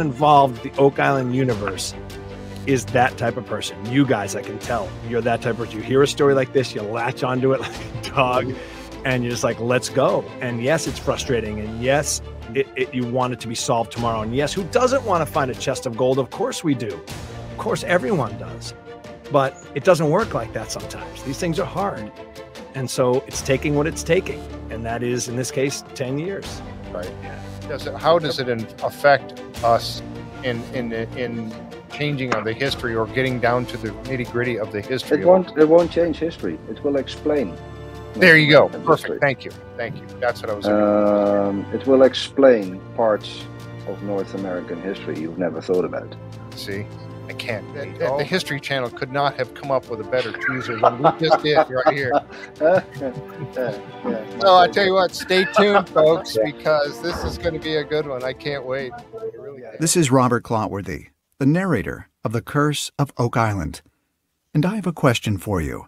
involved the Oak Island universe is that type of person. You guys, I can tell, you're that type of person. You hear a story like this, you latch onto it like a dog, and you're just like, let's go. And yes, it's frustrating. And yes, you want it to be solved tomorrow. And yes, who doesn't want to find a chest of gold? Of course we do. Of course, everyone does. But it doesn't work like that sometimes. These things are hard. And so it's taking what it's taking. And that is, in this case, 10 years. Right. How does it affect us in changing of the history or getting down to the nitty-gritty of the history? It won't change history. It will explain. There you go. Perfect. Thank you. That's what I was it will explain parts of North American history you've never thought about. See, I can't. The History Channel could not have come up with a better teaser than we just did right here. So I tell you what, stay tuned, folks, because this is going to be a good one. I can't wait. This is Robert Clotworthy, the narrator of The Curse of Oak Island. And I have a question for you.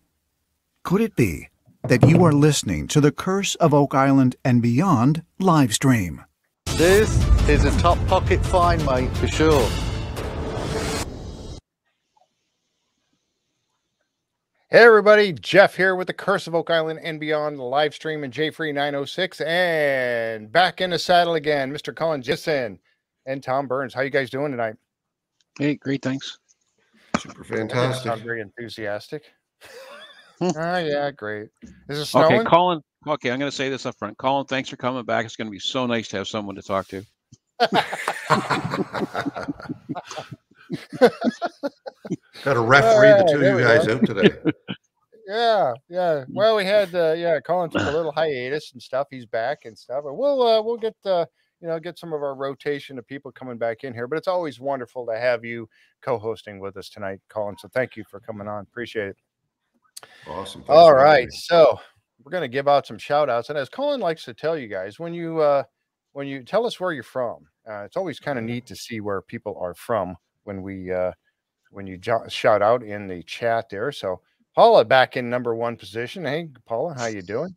Could it be that you are listening to The Curse of Oak Island and Beyond live stream? This is a top pocket find, mate, for sure. Hey everybody, Jeff here with The Curse of Oak Island and Beyond live stream and JFree906, and back in the saddle again, Mr. Colin Jamieson and Tom Burns. How you guys doing tonight? Hey, great, thanks. Super fantastic. Sound very enthusiastic. Yeah, great. Is it snowing? Okay, Colin. Okay, I'm going to say this up front. Colin, thanks for coming back. It's going to be so nice to have someone to talk to. Got a referee the two of you guys out today. Yeah. Well, we had Colin took a little hiatus and stuff. He's back and stuff. And we'll get get some of our rotation of people coming back in here. But it's always wonderful to have you co-hosting with us tonight, Colin. So thank you for coming on. Appreciate it. Awesome. All right, so we're going to give out some shout outs, and as Colin likes to tell you guys, when you tell us where you're from, it's always kind of neat to see where people are from when you shout out in the chat there. So Paula back in #1 position. Hey Paula, how you doing?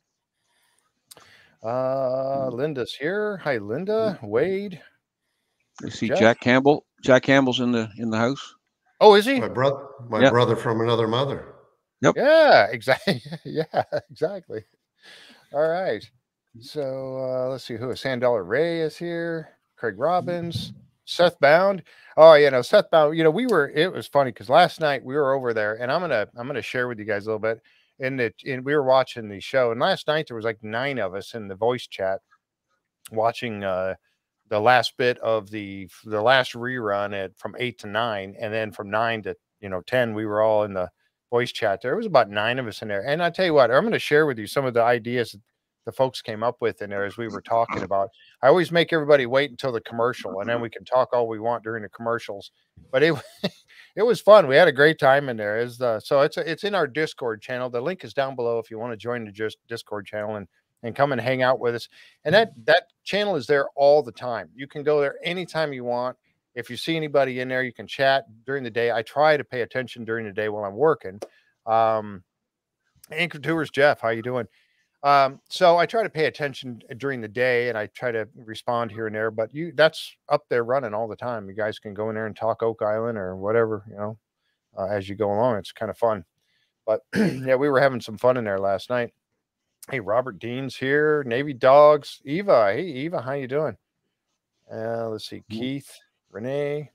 Linda's here. Hi Linda. Wade. I see Jack Campbell. Jack Campbell's in the house. Oh, is he? My brother from another mother. Yep. Yeah, exactly. Yeah, exactly. All right. So let's see who is Sandollar Ray is here. Craig Robbins, Seth Bound. Oh, Seth Bound. It was funny because last night we were over there, and I'm gonna share with you guys a little bit. We were watching the show, and last night there was like 9 of us in the voice chat watching the last bit of the last rerun from 8 to 9, and then from 9 to 10 we were all in the voice chat. There was about 9 of us in there, and I tell you what, I'm going to share with you some of the ideas the folks came up with in there as we were talking about. I always make everybody wait until the commercial, and then we can talk all we want during the commercials. But it was fun. We had a great time in there. So it's in our Discord channel. The link is down below if you want to join the Discord channel and come and hang out with us. And that channel is there all the time. You can go there anytime you want. If you see anybody in there, you can chat during the day. I try to pay attention during the day while I'm working. Anchor Tours, Jeff, how you doing? So I try to pay attention during the day, and I try to respond here and there. But that's up there running all the time. You guys can go in there and talk Oak Island or whatever, as you go along. It's kind of fun. But yeah, we were having some fun in there last night. Hey, Robert Dean's here. Navy Dogs. Eva. Hey, Eva, how you doing? Let's see. Keith. Renee.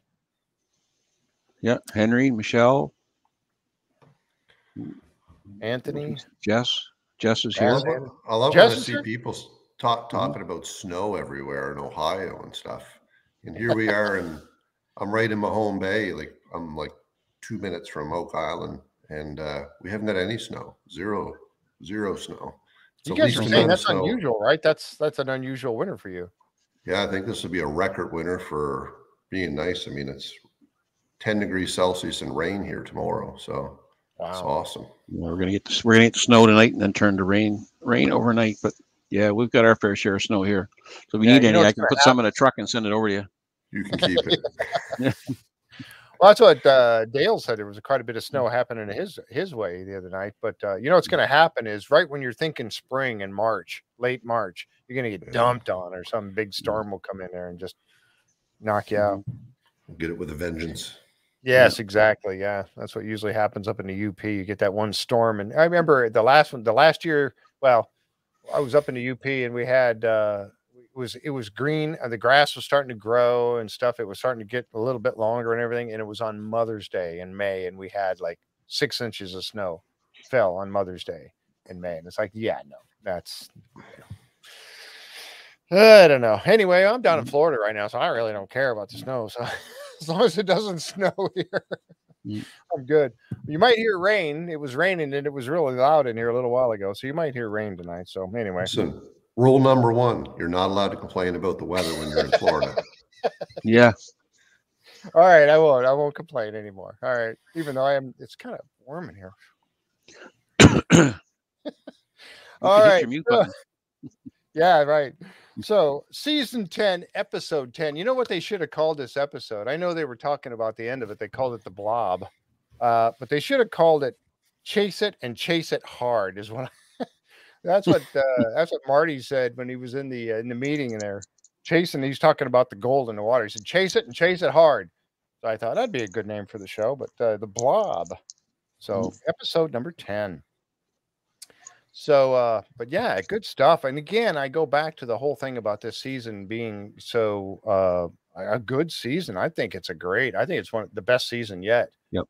Yeah, Henry, Michelle. Anthony. Jess is here. I love when I see people talking about snow everywhere in Ohio and stuff. And here we are, and I'm right in Mahone Bay. Like I'm like 2 minutes from Oak Island, and we haven't had any snow. Zero snow. You guys are saying that's unusual, right? That's an unusual winter for you. Yeah, I think this will be a record winter for being nice. I mean, it's 10 degrees Celsius and rain here tomorrow, so wow. It's awesome. Yeah, we're gonna get the snow tonight and then turn to rain overnight. But yeah, we've got our fair share of snow here. So if you need any, I can put some in a truck and send it over to you. You can keep it. Well, that's what Dale said. There was quite a bit of snow happening his way the other night. But what's going to happen is right when you're thinking spring and late March, you're going to get dumped on, or some big storm will come in there and just knock you out. Get it with a vengeance. Yes, exactly. Yeah, that's what usually happens up in the UP. You get that one storm, and I remember the last year. Well, I was up in the UP, and we had it was green, and the grass was starting to grow and stuff. It was starting to get a little bit longer and everything. And it was on Mother's Day in May, and we had like 6 inches of snow fell on Mother's Day in May, and it's like, yeah, no, that's. I don't know. Anyway, I'm down in Florida right now, so I really don't care about the snow. So as long as it doesn't snow here, I'm good. You might hear rain. It was raining, and it was really loud in here a little while ago, so you might hear rain tonight. So anyway. Listen, rule number 1, you're not allowed to complain about the weather when you're in Florida. Yeah. All right, I won't complain anymore. All right. Even though it's kind of warm in here. All right. Yeah, right. So season 10, episode 10. You know what they should have called this episode? I know they were talking about the end of it. They called it the Blob. But they should have called it Chase It and Chase It Hard is what that's what Marty said when he was in the meeting in there. Chasing, he's talking about the gold in the water. He said, chase it and chase it hard. So I thought that'd be a good name for the show, but the Blob. So episode number 10. So, but yeah, good stuff. And again, I go back to the whole thing about this season being so a good season. I think it's one of the best season yet. Yep.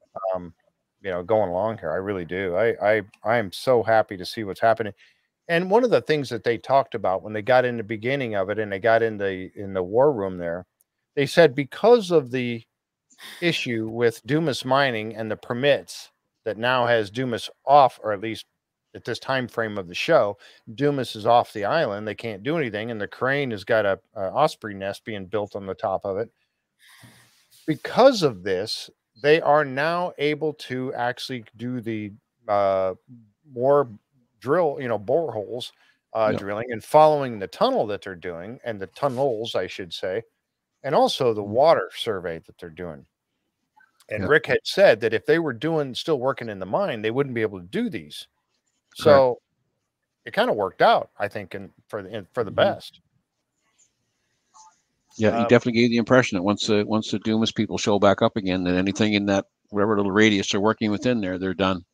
Going along here, I really do. I am so happy to see what's happening. And one of the things that they talked about when they got in the beginning of it and they got in the war room there, they said because of the issue with Dumas Mining and the permits that now has Dumas off, or at least at this time frame of the show, Dumas is off the island. They can't do anything, and the crane has got a osprey nest being built on the top of it. Because of this, they are now able to actually do the more drill, boreholes, drilling and following the tunnel that they're doing, and the tunnels, I should say, and also the water survey that they're doing. And Rick had said that if they were still working in the mine, they wouldn't be able to do these. So it kind of worked out, I think, for the best. Yeah, he definitely gave the impression that once the Dumas people show back up again, that anything in that whatever little radius they're working within there, they're done.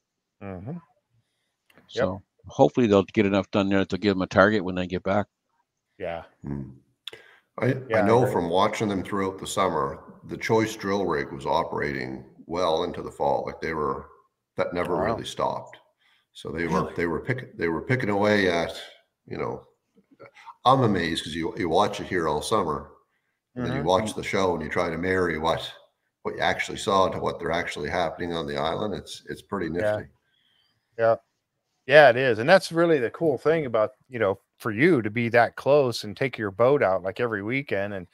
Mm-hmm. So hopefully they'll get enough done there to give them a target when they get back. Yeah. I know from watching them throughout the summer, the choice drill rig was operating well into the fall. Like that never really stopped. So they were picking away at, I'm amazed because you watch it here all summer, and then you watch the show and you try to marry what you actually saw to what they're actually happening on the island. It's pretty nifty. Yeah, it is. And that's really the cool thing about, for you to be that close and take your boat out like every weekend. And,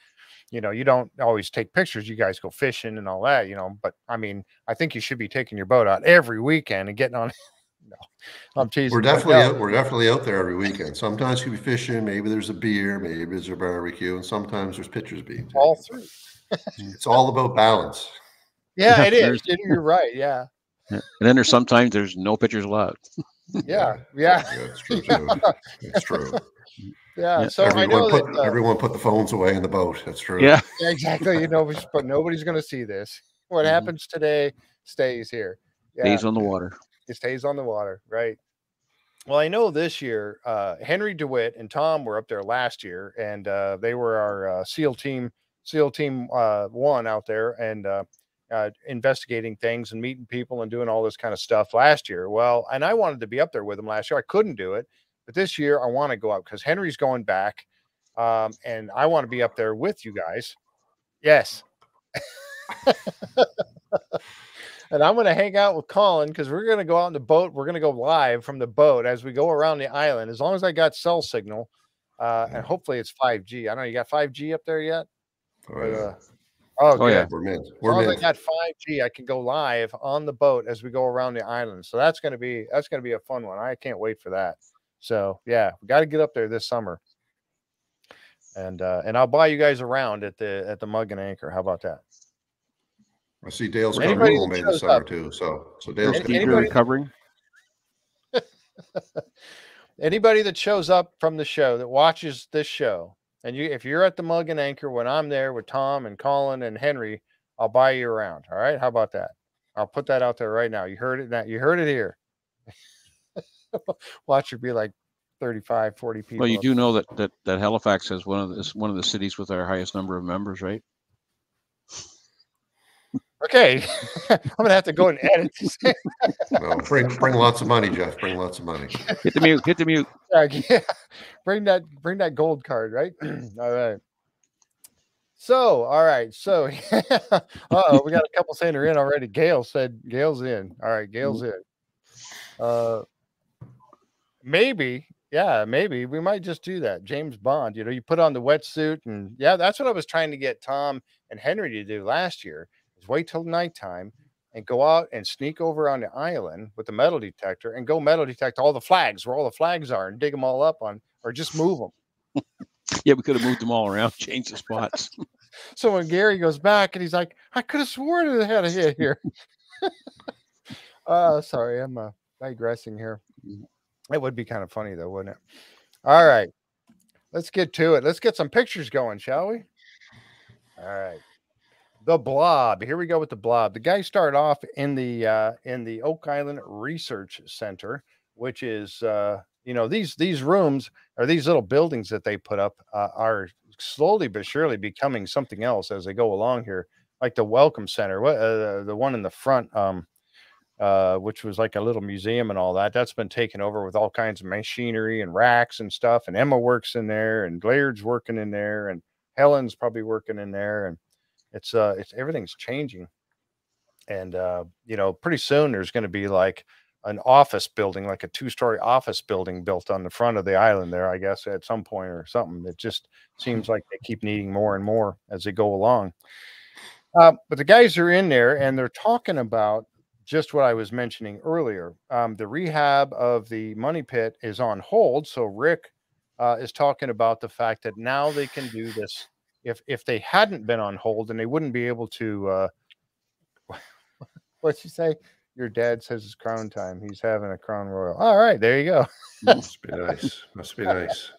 you don't always take pictures. You guys go fishing and all that, but I mean, I think you should be taking your boat out every weekend and getting on. No, I'm teasing. We're definitely out there every weekend. Sometimes you'll be fishing. Maybe there's a beer, maybe there's a barbecue, and sometimes there's pictures being taken. All three. It's all about balance. Yeah, it is. You're right. Yeah. And then sometimes there's no pictures allowed. Yeah. It's true too. It's true. Yeah. So everyone put the phones away in the boat. That's true. Yeah. Exactly. But nobody's going to see this. What happens today stays here. Stays on the water. It stays on the water, right? Well, I know this year, Henry DeWitt and Tom were up there last year, and they were our SEAL team 1 out there, and investigating things and meeting people and doing all this kind of stuff last year. Well, and I wanted to be up there with them last year. I couldn't do it, but this year I want to go up because Henry's going back, and I want to be up there with you guys. Yes. And I'm going to hang out with Colin because we're going to go out in the boat. We're going to go live from the boat as we go around the island, as long as I got cell signal, and hopefully it's 5G. I don't know, you got 5G up there yet? Yeah. Yeah. We're mint. As long as I got 5G, I can go live on the boat as we go around the island. So that's going to be a fun one. I can't wait for that. So yeah, we got to get up there this summer. And I'll buy you guys around at the Mug and Anchor. How about that? I see Dale's coming home this summer too. So Dale's recovering. Anybody that shows up from the show that watches this show, and if you're at the Mug and Anchor when I'm there with Tom and Colin and Henry, I'll buy you around. All right. How about that? I'll put that out there right now. You heard it. Now you heard it here. Watch it be like 35, 40 people. Well, you do know that Halifax is one of the cities with our highest number of members, right? Okay, I'm gonna have to go and edit this. No, bring lots of money, Jeff. Bring lots of money. Hit the mute. Hit the mute. Yeah, bring that gold card, right? All right. So, all right. So, we got a couple saying they're in already. Gail said Gail's in. All right, Gail's in. Maybe, yeah, maybe we might just do that. James Bond, you put on the wetsuit, and yeah, that's what I was trying to get Tom and Henry to do last year. Is wait till nighttime and go out and sneak over on the island with the metal detector and go metal detect all the flags where all the flags are and dig them all up on, or just move them. Yeah, we could have moved them all around, changed the spots. So when Gary goes back and he's like, I could have sworn it had a hit here. Sorry, I'm digressing here. It would be kind of funny though, wouldn't it? All right, let's get to it. Let's get some pictures going, shall we? All right. The Blob. Here we go with the Blob. The guys start off in the Oak Island Research Center, which is these rooms, or these little buildings that they put up, are slowly but surely becoming something else as they go along here. Like the Welcome Center, the one in the front, which was like a little museum and all that. That's been taken over with all kinds of machinery and racks and stuff. And Emma works in there, and Laird's working in there, and Helen's probably working in there, and it's everything's changing. And pretty soon there's going to be like an office building, like a 2-story office building built on the front of the island there, I guess, at some point or something. It just seems like they keep needing more and more as they go along. But the guys are in there and they're talking about just what I was mentioning earlier. The rehab of the money pit is on hold. So Rick is talking about the fact that now they can do this. If they hadn't been on hold, then they wouldn't be able to. What'd you say? Your dad says it's crown time. He's having a crown royal. All right, there you go. Must be nice. Must be nice.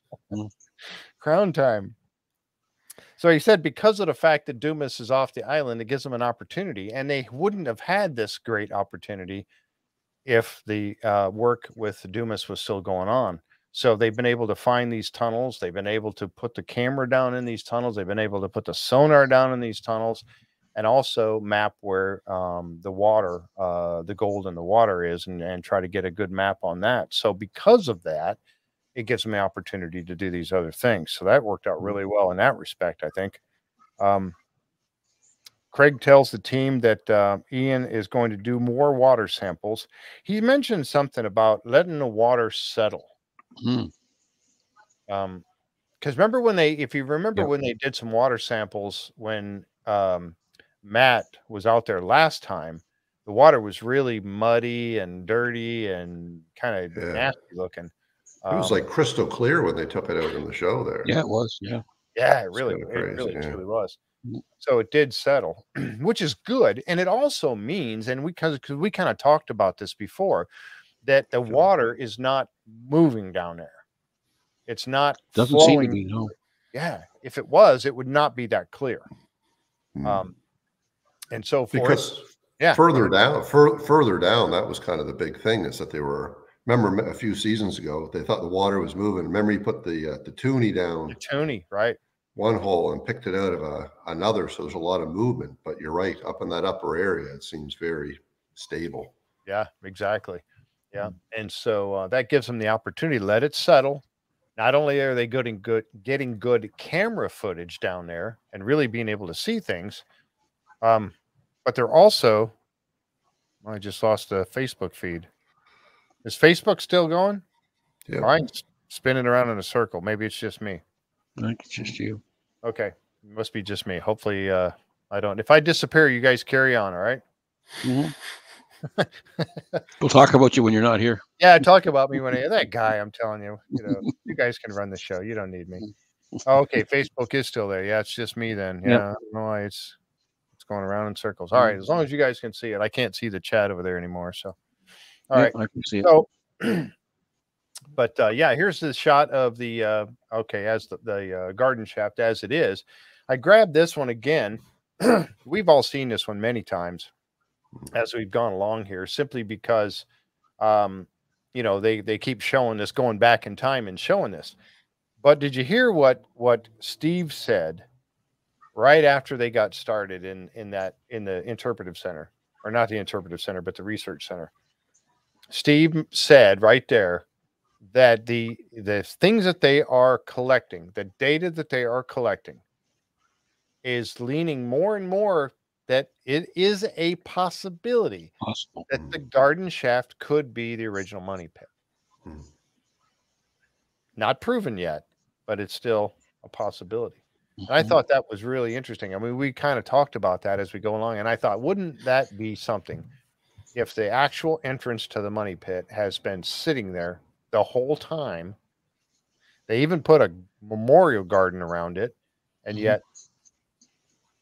Crown time. So he said because of the fact that Dumas is off the island, it gives them an opportunity, and they wouldn't have had this great opportunity if the work with Dumas was still going on. So they've been able to find these tunnels. They've been able to put the camera down in these tunnels. They've been able to put the sonar down in these tunnels, and also map where the water, the gold in the water is, and try to get a good map on that. So because of that, it gives them the opportunity to do these other things. So that worked out really well in that respect, I think. Craig tells the team that Ian is going to do more water samples. He mentioned something about letting the water settle. Because remember when if you remember when they did some water samples when Matt was out there last time, the water was really muddy and dirty and kind of nasty looking. It was like crystal clear when they took it out in the show there. Yeah, it was. Yeah. Yeah, it really truly was. So it did settle, which is good. And it also means, and because we kind of talked about this before, that the water is not moving down there. It's not doesn't flowing. Seem to be, no. Yeah, if it was, it would not be that clear. And so further down, that was kind of the big thing, is that they were. Remember a few seasons ago, they thought the water was moving. Remember, you put the toonie down. The toonie, right? One hole and picked it out of another. So there's a lot of movement. But you're right, up in that upper area, it seems very stable. Yeah, exactly. Yeah, and so that gives them the opportunity to let it settle. Not only are they getting good camera footage down there and really being able to see things, but they're also. I just lost the Facebook feed. Is Facebook still going? Yeah. Mine's spinning around in a circle. Maybe it's just me. I think it's just you. Okay. It must be just me. Hopefully I don't. If I disappear, you guys carry on, all right? Mm-hmm. We'll talk about you when you're not here. Yeah, talk about me when that guy, I'm telling you, you guys can run the show. You don't need me. Oh, okay. Facebook is still there. Yeah, it's just me then. Yeah, I don't know why it's going around in circles. All right. As long as you guys can see it. I can't see the chat over there anymore. So all right, I can see it. So, but here's the shot of the as the garden shaft as it is. I grabbed this one again we've all seen this one many times as we've gone along here, simply because, you know, they keep showing this, going back in time and showing this. But did you hear what Steve said right after they got started in the interpretive center, or not the interpretive center, but the research center? Steve said right there that the things that they are collecting, the data that they are collecting, is leaning more and more that it is a possibility that the garden shaft could be the original money pit. Not proven yet, but it's still a possibility. And I thought that was really interesting. I mean, we kind of talked about that as we go along, and I thought, wouldn't that be something if the actual entrance to the money pit has been sitting there the whole time? They even put a memorial garden around it, and yet,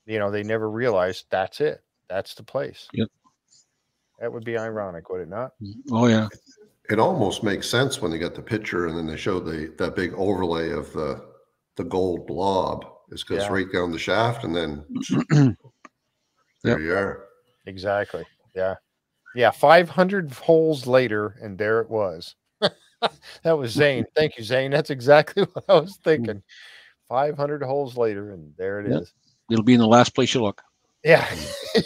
you know, they never realized that's it. That's the place. Yep. That would be ironic, would it not? Oh yeah. It almost makes sense when they get the picture and then they show that big overlay of the gold blob. Is because right down the shaft, and then there you are. Exactly. Yeah. Yeah. 500 holes later, and there it was. That was Zane. Thank you, Zane. That's exactly what I was thinking. 500 holes later, and there it is. It'll be in the last place you look. Yeah.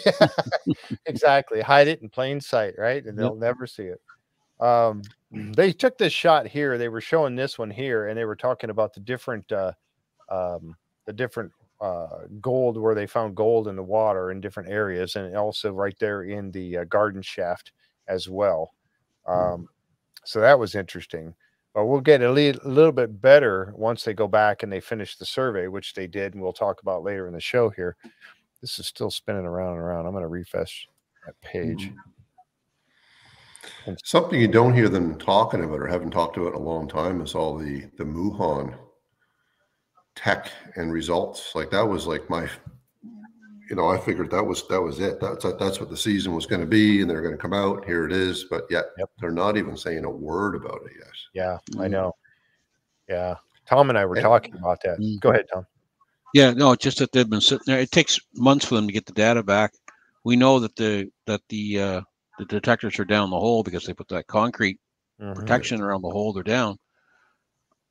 Yeah. Exactly. Hide it in plain sight, right? And they'll never see it. They took this shot here. They were showing this one here, and they were talking about the different gold, where they found gold in the water in different areas, and also right there in the garden shaft as well. So that was interesting. But we'll get a little bit better once they go back and they finish the survey, which they did, and we'll talk about later in the show here. This is still spinning around and around. I'm going to refresh that page. Something you don't hear them talking about, or haven't talked about in a long time, is all the Muhan tech and results. Like that was like my, you know, I figured that was it. That's what the season was going to be, and they're going to come out. Here it is, but yet they're not even saying a word about it yet. Yeah, I know. Yeah, Tom and I were talking about that. Go ahead, Tom. Yeah, no, it's just that they've been sitting there. It takes months for them to get the data back. We know that the detectors are down the hole because they put that concrete protection around the hole. They're down.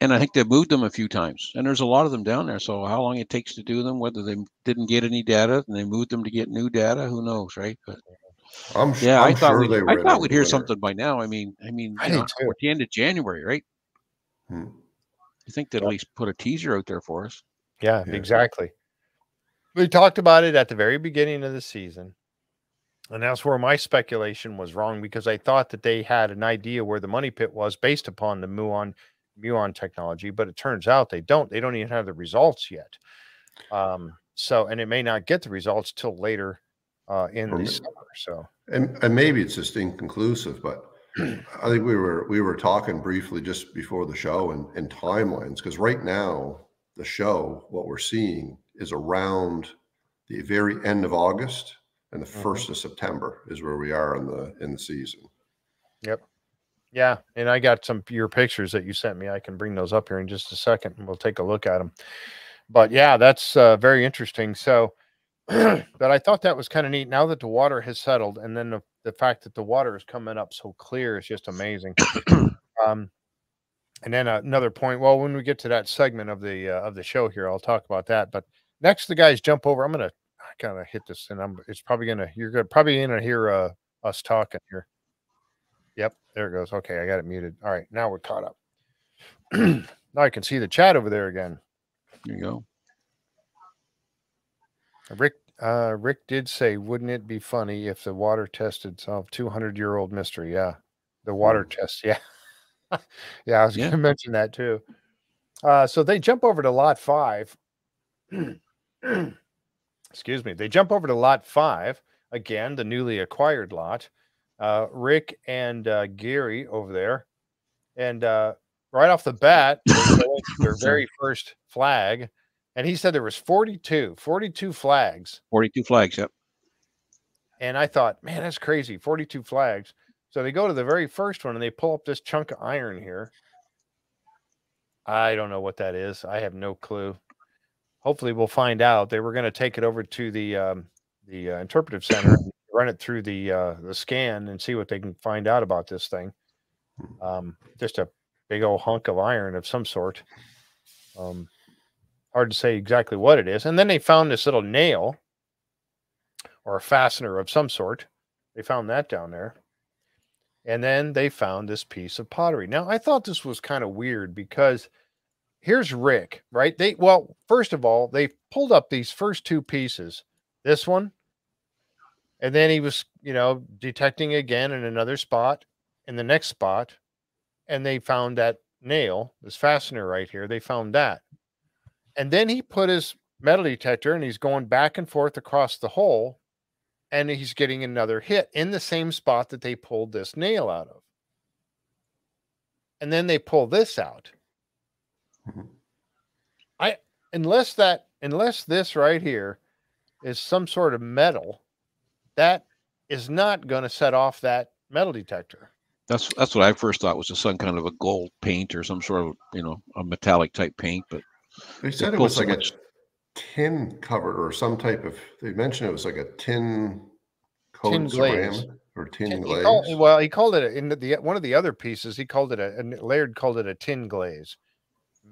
And I think they've moved them a few times, and there's a lot of them down there. So how long it takes to do them, whether they didn't get any data and they moved them to get new data, who knows, right? But I thought we'd hear something by now. I mean, you know, at the end of January, right? You think they'd at least put a teaser out there for us? Yeah, exactly. We talked about it at the very beginning of the season, and that's where my speculation was wrong, because I thought that they had an idea where the money pit was based upon the Muon technology, but it turns out they don't even have the results yet. And it may not get the results till later in the summer. So and maybe it's just inconclusive, but I think we were talking briefly just before the show and timelines, because right now the show, what we're seeing is around the very end of August and the 1st of September is where we are in the season. Yep. Yeah, and I got your pictures that you sent me. I can bring those up here in just a second, and we'll take a look at them. But yeah, that's very interesting. So, but I thought that was kind of neat. Now that the water has settled, and then the fact that the water is coming up so clear is just amazing. And then another point. Well, when we get to that segment of the show here, I'll talk about that. But next, the guys jump over. I'm gonna kind of hit this, and you're probably gonna hear us talking here. Yep, there it goes. Okay, I got it muted. All right, now we're caught up. Now I can see the chat over there again. There you go. Rick did say, wouldn't it be funny if the water tested some 200-year-old mystery? Yeah, the water test. Yeah. Yeah, I was going to mention that too. So they jump over to lot 5. Excuse me. They jump over to lot 5, again, the newly acquired lot. Rick and Gary over there, and right off the bat, they go into their very first flag, and he said there was 42 flags. 42 flags, yep. And I thought, man, that's crazy, 42 flags. So they go to the very first one, and they pull up this chunk of iron here. I don't know what that is. I have no clue. hopefully we'll find out. They were going to take it over to the interpretive center, and run it through the scan and see what they can find out about this thing. Just a big old hunk of iron of some sort. Hard to say exactly what it is. And then they found this little nail or a fastener of some sort. They found that down there. And then they found this piece of pottery. Now, I thought this was kind of weird because here's Rick, right? Well, first of all, they pulled up these first two pieces, this one, and then he was, detecting again in another spot, in the next spot, and they found that nail, this fastener right here. They found that. And then he put his metal detector and he's going back and forth across the hole, and he's getting another hit in the same spot that they pulled this nail out of. And then they pull this out. Unless this right here is some sort of metal, that is not going to set off that metal detector. That's what I first thought, was some kind of a gold paint or some sort of, a metallic type paint. But they said it was like a tin cover or some type of. They mentioned it was like a tin coat ceramic or tin glaze. He called it in one of the other pieces. He called it and Laird called it a tin glaze.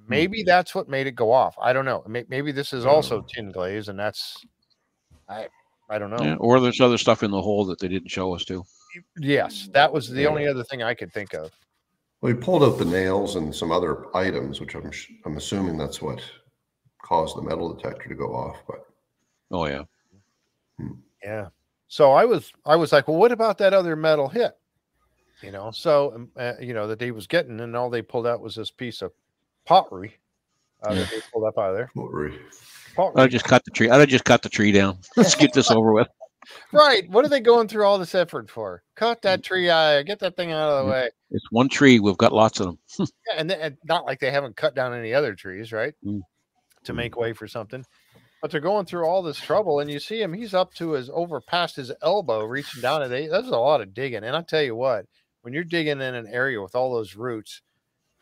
Maybe that's what made it go off. I don't know. Maybe this is also tin glaze, and that's I don't know. Yeah, or there's other stuff in the hole that they didn't show us too. Yes, that was the only other thing I could think of. Well, he pulled out the nails and some other items, which I'm assuming that's what caused the metal detector to go off. But oh yeah, yeah. So I was like, well, what about that other metal hit? So that he was getting, and all they pulled out was this piece of pottery that they pulled up out of there. Pottery. I just cut the tree. I just cut the tree down. Let's get this over with. Right. What are they going through all this effort for? Cut that tree out. Get that thing out of the way. It's one tree. We've got lots of them. Yeah, and not like they haven't cut down any other trees, right? To make way for something. But they're going through all this trouble, and you see him. He's up to over past his elbow, reaching down at it. That's a lot of digging. And I'll tell you what, when you're digging in an area with all those roots,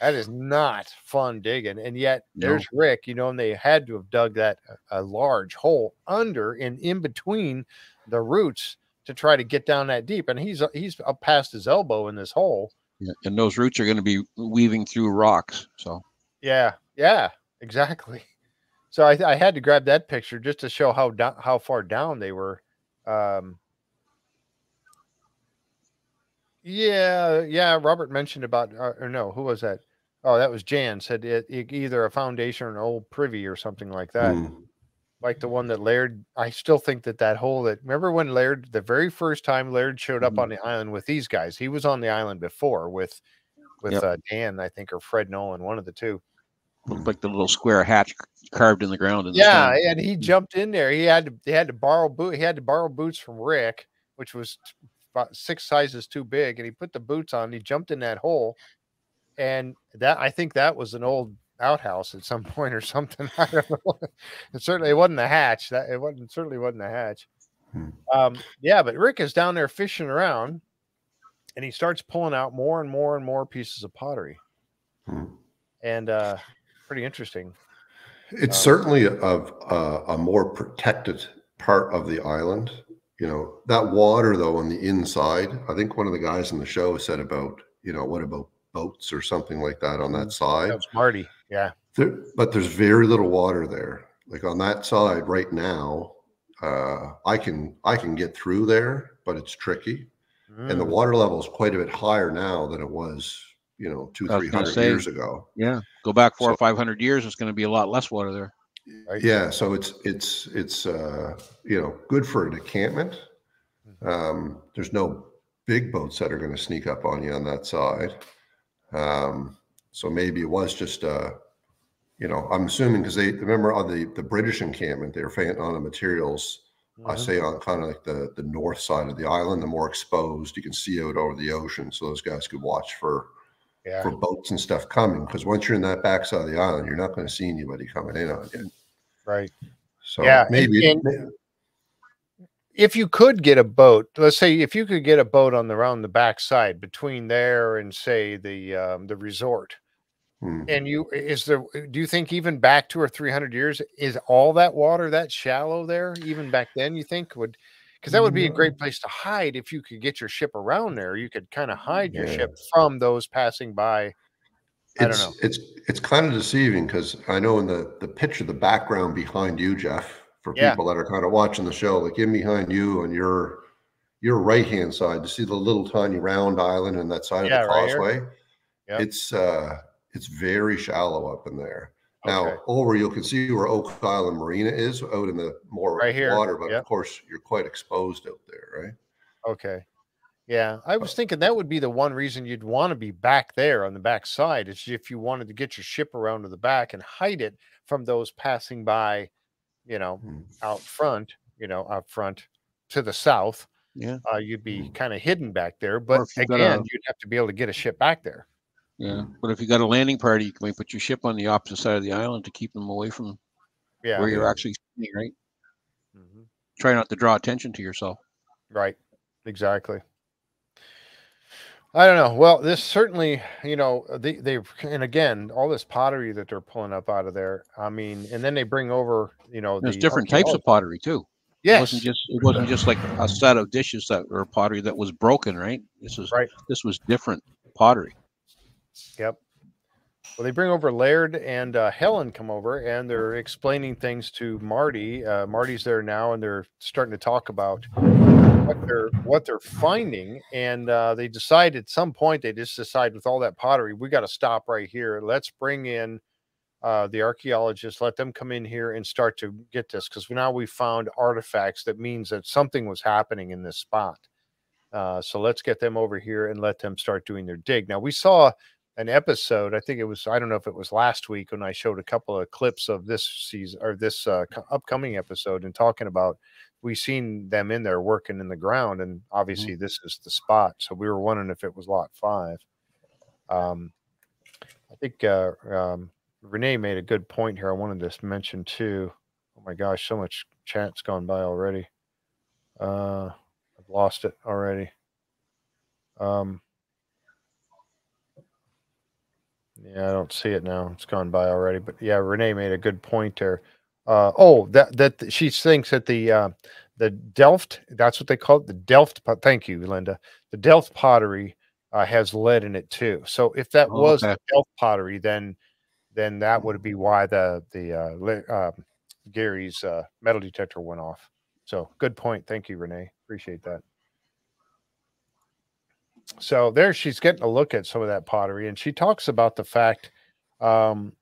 that is not fun digging. And yet there's Rick, and they had to have dug that a large hole under and in between the roots to try to get down that deep. And he's up past his elbow in this hole. Yeah, and those roots are going to be weaving through rocks. So yeah, exactly. So I had to grab that picture just to show how far down they were. Yeah. Robert mentioned about, or no, who was that? Oh, that was Jan. Said it either a foundation or an old privy or something like that. Like the one that Laird. I still think that hole. Remember when Laird, the very first time Laird showed up on the island with these guys? He was on the island before with Dan, I think, or Fred Nolan, one of the two. Looked like the little square hatch carved in the ground. And he jumped in there. He had to borrow boots from Rick, which was about 6 sizes too big, and he put the boots on. He jumped in that hole, and I think that was an old outhouse at some point or something. I don't know. It wasn't a hatch. Certainly wasn't a hatch. But Rick is down there fishing around, and he starts pulling out more and more and more pieces of pottery, and pretty interesting. It's certainly a more protected part of the island. That water, though, on the inside, I think one of the guys in the show said about, what about boats or something like that on that side? That was Marty, yeah. But there's very little water there. Like on that side right now, I can get through there, but it's tricky. And the water level is quite a bit higher now than it was, 200-300 years ago. Yeah, go back 400 or 500 years, it's going to be a lot less water there. Right? Yeah, so it's good for an encampment. There's no big boats that are going to sneak up on you on that side. So maybe it was just I'm assuming, because they remember on the British encampment, they were found on the materials. I say on kind of like the north side of the island, the more exposed, you can see out over the ocean, so those guys could watch for boats and stuff coming, because once you're in that backside of the island, you're not going to see anybody coming in on you. Right. So maybe if you could get a boat, let's say if you could get a boat around the backside between there and say the resort, And do you think even back 200 or 300 years, is all that water that shallow there? Even back then, you think because that would be a great place to hide if you could get your ship around there. You could kind of hide your ship from those passing by. I don't know. It's kind of deceiving because I know in the picture, the background behind you, Jeff, for people that are kind of watching the show, like in behind you on your right hand side, to see the little tiny round island and that side of the causeway. It's very shallow up in there. Now over you can see where Oak Island Marina is out in the more water, but of course you're quite exposed out there, right? Okay. Yeah, I was thinking that would be the one reason you'd want to be back there on the back side, is if you wanted to get your ship around to the back and hide it from those passing by, out front to the south. Yeah. You'd be kind of hidden back there, but again, you'd have to be able to get a ship back there. Yeah, but if you got a landing party, you can put your ship on the opposite side of the island to keep them away from where you're actually sitting, right? Try not to draw attention to yourself. Right. Exactly. I don't know. Well, this certainly, they and again, all this pottery that they're pulling up out of there. I mean, and then they bring over, there's different types of pottery too. Yes. It wasn't just like a set of dishes that were pottery that was broken, right? This was different pottery. Yep. Well, they bring over Laird and Helen come over, and they're explaining things to Marty. Marty's there now, and they're starting to talk about what they're finding. And they decide at some point, they just decide with all that pottery, we got to stop right here. Let's bring in the archaeologists, let them come in here and start to get this, because now we found artifacts that means that something was happening in this spot. So let's get them over here and let them start doing their dig. Now, we saw an episode, I think it was, I don't know if it was last week, when I showed a couple of clips of this season or this upcoming episode, and talking about, we seen them in there working in the ground, and obviously this is the spot. So we were wondering if it was lot 5. I think Renee made a good point here. I wanted to mention too. Oh my gosh, so much chat's gone by already. I've lost it already. Yeah, I don't see it now. It's gone by already. But yeah, Renee made a good point there. That she thinks that the Delft, that's what they call it, the Delft. Thank you, Linda. The Delft pottery has lead in it too. So if that was the Delft pottery, then that would be why the Gary's metal detector went off. So good point. Thank you, Renee. Appreciate that. So there she's getting a look at some of that pottery, and she talks about the fact that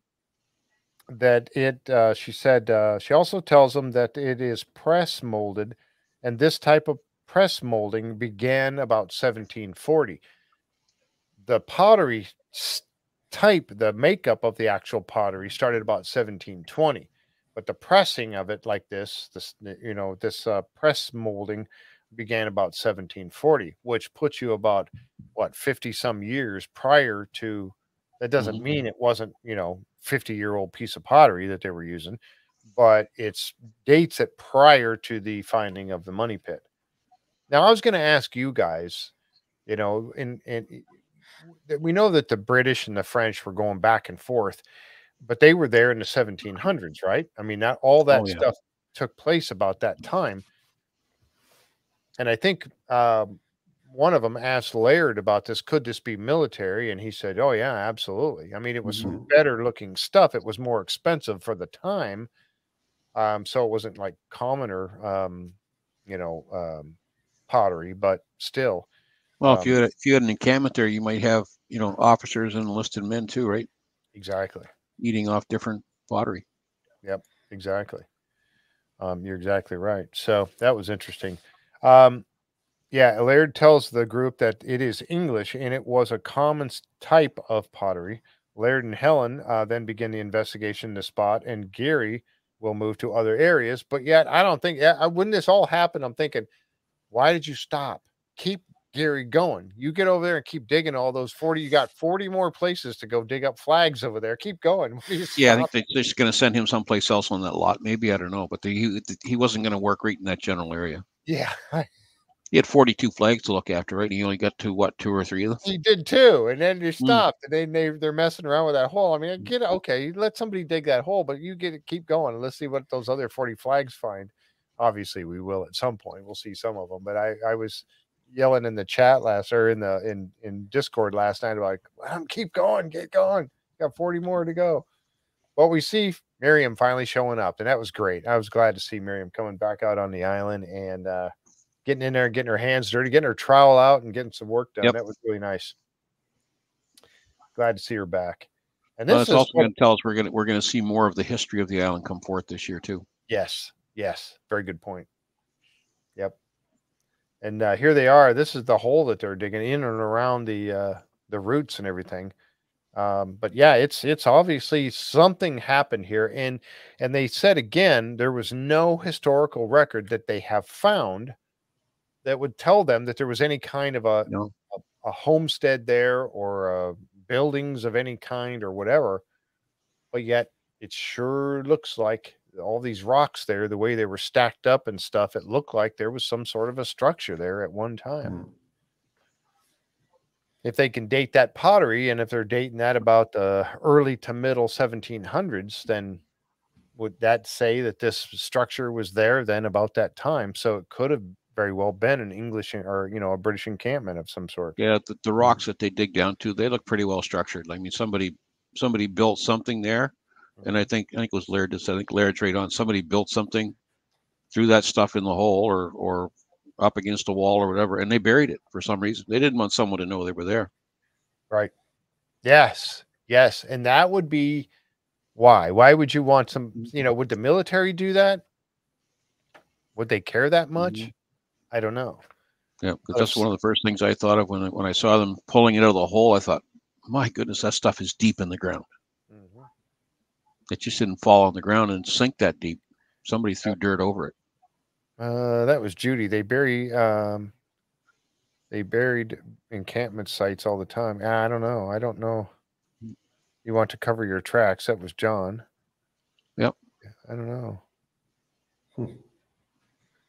she said, she also tells them that it is press molded, and this type of press molding began about 1740. The pottery type, the makeup of the actual pottery started about 1720, but the pressing of it like this press molding began about 1740, which puts you about 50 some years prior to. That doesn't mean it wasn't 50-year-old piece of pottery that they were using, but it's dates it prior to the finding of the money pit. Now I was going to ask you guys, and we know that the British and the French were going back and forth, but they were there in the 1700s, right? I mean, not all that stuff took place about that time. And I think one of them asked Laird about this. Could this be military? And he said, oh, yeah, absolutely. I mean, it was some better looking stuff. It was more expensive for the time. So it wasn't like commoner, pottery, but still. Well, if you had an encampment there, you might have, officers and enlisted men too, right? Exactly. Eating off different pottery. Yep, exactly. You're exactly right. So that was interesting. Yeah, Laird tells the group that it is English and it was a common type of pottery. Laird and Helen then begin the investigation in the spot, and Gary will move to other areas. But yet, I don't think, when this all happened, I'm thinking, why did you stop? Keep Gary going. You get over there and keep digging all those 40. You got 40 more places to go dig up flags over there. Keep going. Yeah, I think they're just going to send him someplace else on that lot. Maybe, I don't know, but he wasn't going to work right in that general area. Yeah. He had 42 flags to look after, right? He only got to what, 2 or 3 of them? He did too, and then they Mm. stopped, and they're messing around with that hole. I mean, I get it, okay, let somebody dig that hole, but you get it, keep going, and let's see what those other 40 flags find. Obviously, we will at some point. We'll see some of them, but I was yelling in the chat in Discord last night, like, let them keep going, get going. Got 40 more to go. But we see Miriam finally showing up, and that was great. I was glad to see Miriam coming back out on the island and getting in there and getting her hands dirty, getting her trowel out and getting some work done. Yep. That was really nice. Glad to see her back. And Well, this it's is also going to tell us we're going to see more of the history of the island come forth this year too. yes, very good point. Yep. And here they are. This is the hole that they're digging in and around the roots and everything. But yeah, it's obviously something happened here, and they said again there was no historical record that they have found that would tell them that there was any kind of a No. homestead there or buildings of any kind or whatever. But yet it sure looks like all these rocks there, the way they were stacked up and stuff, it looked like there was some sort of a structure there at one time. Mm. If they can date that pottery, and if they're dating that about the early to middle 1700s, then would that say that this structure was there then about that time? So it could have very well been an English or, a British encampment of some sort. Yeah, the rocks that they dig down to, they look pretty well structured. I mean, somebody built something there, and I think it was Laird. I think Laird's right on. Somebody built something, threw that stuff in the hole or up against a wall or whatever, and they buried it for some reason. They didn't want someone to know they were there. Right. Yes. And that would be why. Why would you want some, would the military do that? Would they care that much? Mm-hmm. I don't know. Yeah, because that's one of the first things I thought of when I saw them pulling it out of the hole. I thought, my goodness, that stuff is deep in the ground. Mm-hmm. It just didn't fall on the ground and sink that deep. Somebody threw dirt over it. That was Judy. They buried encampment sites all the time. I don't know. You want to cover your tracks. That was John. Yep. I don't know.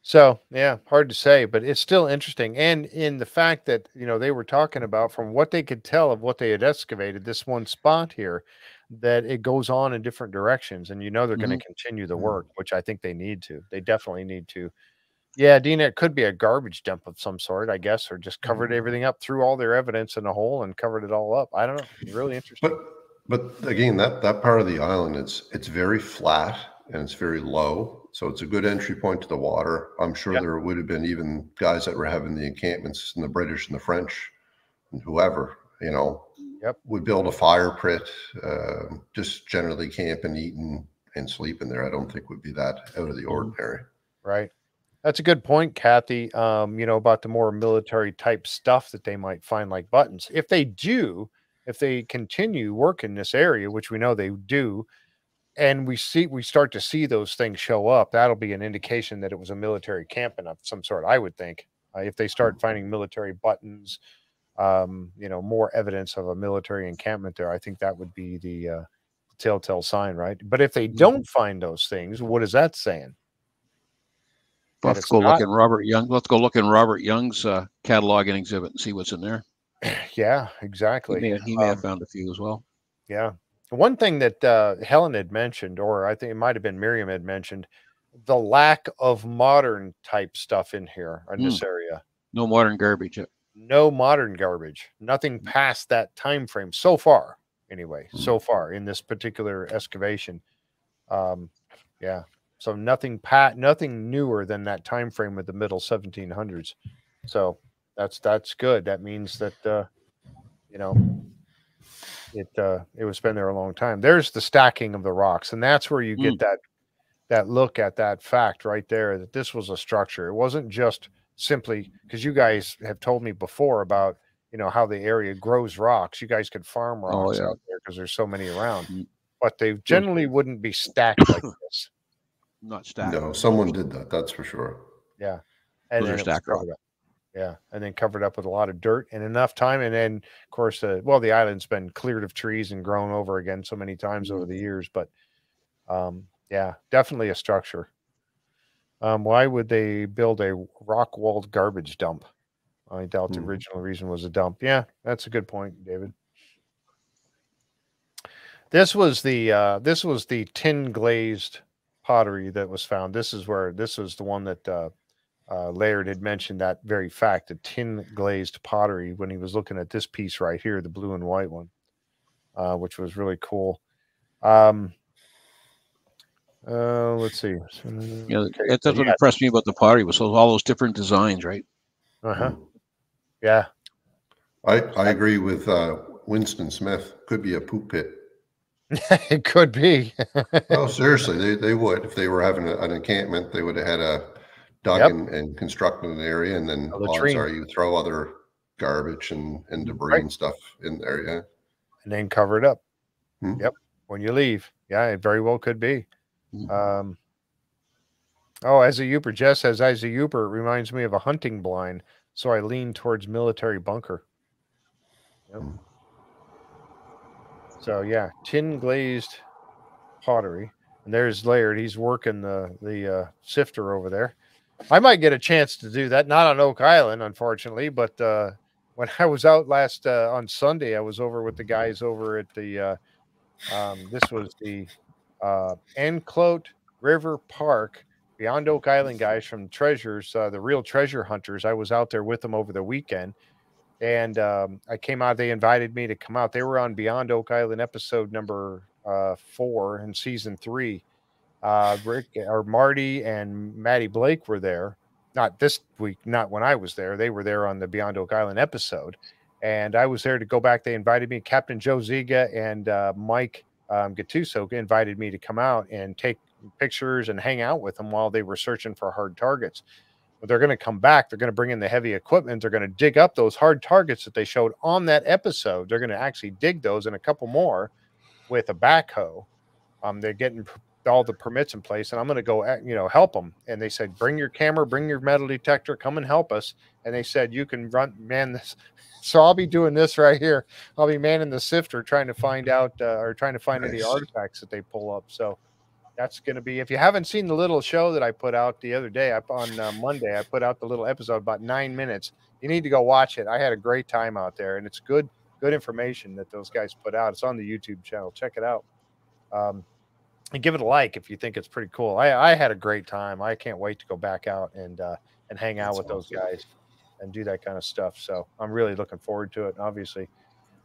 So, yeah, hard to say, but it's still interesting. And in the fact that, they were talking about, from what they could tell of what they had excavated, this one spot here, that it goes on in different directions. And they're going to continue the work, which I think they need to. They definitely need to. Yeah, Dina, it could be a garbage dump of some sort, I guess, or just covered everything up, threw all their evidence in a hole and covered it all up. I don't know. It's really interesting. But again, that part of the island, it's very flat and it's very low. So it's a good entry point to the water. I'm sure there would have been even guys that were having the encampments, and the British and the French and whoever, would build a fire pit, just generally camp and eat and sleep in there. I don't think would be that out of the ordinary. Right. That's a good point, Kathy. About the more military type stuff that they might find, like buttons. If they continue work in this area, which we know they do, and we start to see those things show up, that'll be an indication that it was a military encampment of some sort, I would think. If they start finding military buttons, more evidence of a military encampment there, I think that would be the telltale sign, right? But if they don't find those things, what is that saying? Let's go look in Robert Young. Let's go look in Robert Young's catalog and exhibit and see what's in there. Yeah, exactly. He may have found a few as well. Yeah. One thing that Helen had mentioned, or I think it might have been Miriam had mentioned, the lack of modern type stuff in here in this area. No modern garbage. No modern garbage. Nothing past that time frame so far. Anyway, so far in this particular excavation. Yeah. So nothing newer than that time frame of the middle 1700s. So that's good. That means that it was been there a long time. There's the stacking of the rocks, and that's where you get that look at that fact right there, that this was a structure. It wasn't just simply, because you guys have told me before about how the area grows rocks. You guys could farm rocks out there because there's so many around, but they generally wouldn't be stacked like this. Not stacked. No, someone did that. That's for sure. Yeah, and then stacked rock. Yeah, and then covered up with a lot of dirt and enough time. And then, of course, the island's been cleared of trees and grown over again so many times over the years. But, yeah, definitely a structure. Why would they build a rock-walled garbage dump? I doubt the original reason was a dump. Yeah, that's a good point, David. This was the tin glazed pottery that was found. This is the one that Laird had mentioned, that very fact, the tin glazed pottery, when he was looking at this piece right here, the blue and white one, which was really cool. Let's see. Yeah, that's what impressed me about the pottery was all those different designs, right? Yeah. I agree with Winston Smith. Could be a poop pit. It could be. Oh, seriously, they would. If they were having an encampment, they would have had a dug and constructed an area, and then odds are you throw other garbage and debris and stuff in there, yeah. And then cover it up. Yep. When you leave. Yeah, it very well could be. As a Youper, Jess says, as a Youper, it reminds me of a hunting blind, so I lean towards military bunker. Yep. So yeah, tin glazed pottery. And there's Laird. He's working the sifter over there. I might get a chance to do that. Not on Oak Island, unfortunately, but when I was out last on Sunday, I was over with the guys over at the this was the Enclote River Park, Beyond Oak Island guys from Treasures, the Real Treasure Hunters. I was out there with them over the weekend. And I came out. They invited me to come out. They were on Beyond Oak Island episode number 4 in season 3. Rick or Marty and Maddie Blake were there. Not this week, not when I was there. They were there on the Beyond Oak Island episode. And I was there to go back. They invited me. Captain Joe Ziga and Mike Gattuso invited me to come out and take pictures and hang out with them while they were searching for hard targets. But they're going to come back. They're going to bring in the heavy equipment. They're going to dig up those hard targets that they showed on that episode. They're going to actually dig those and a couple more with a backhoe. They're getting all the permits in place, and I'm going to go, help them. And they said, bring your camera, bring your metal detector, come and help us. And they said, you can man this. So I'll be doing this right here. I'll be manning the sifter, trying to find out any artifacts that they pull up. So that's going to be, if you haven't seen the little show that I put out the other day on Monday, I put out the little episode, about 9 minutes. You need to go watch it. I had a great time out there, and it's good information that those guys put out. It's on the YouTube channel. Check it out. And give it a like if you think it's pretty cool. I had a great time. I can't wait to go back out and hang out with those guys and do that kind of stuff. So I'm really looking forward to it, obviously.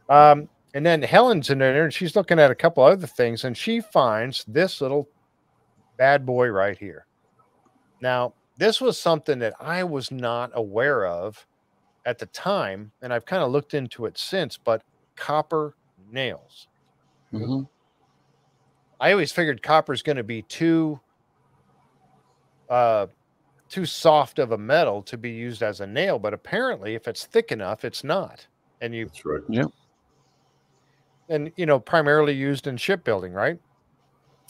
And then Helen's in there, and she's looking at a couple other things, and she finds this little bad boy right here. Now, this was something that I was not aware of at the time, and I've kind of looked into it since, but copper nails. Mm-hmm. I always figured copper is going to be too soft of a metal to be used as a nail, but apparently if it's thick enough, it's not. And that's right. Yeah. And, primarily used in shipbuilding, right?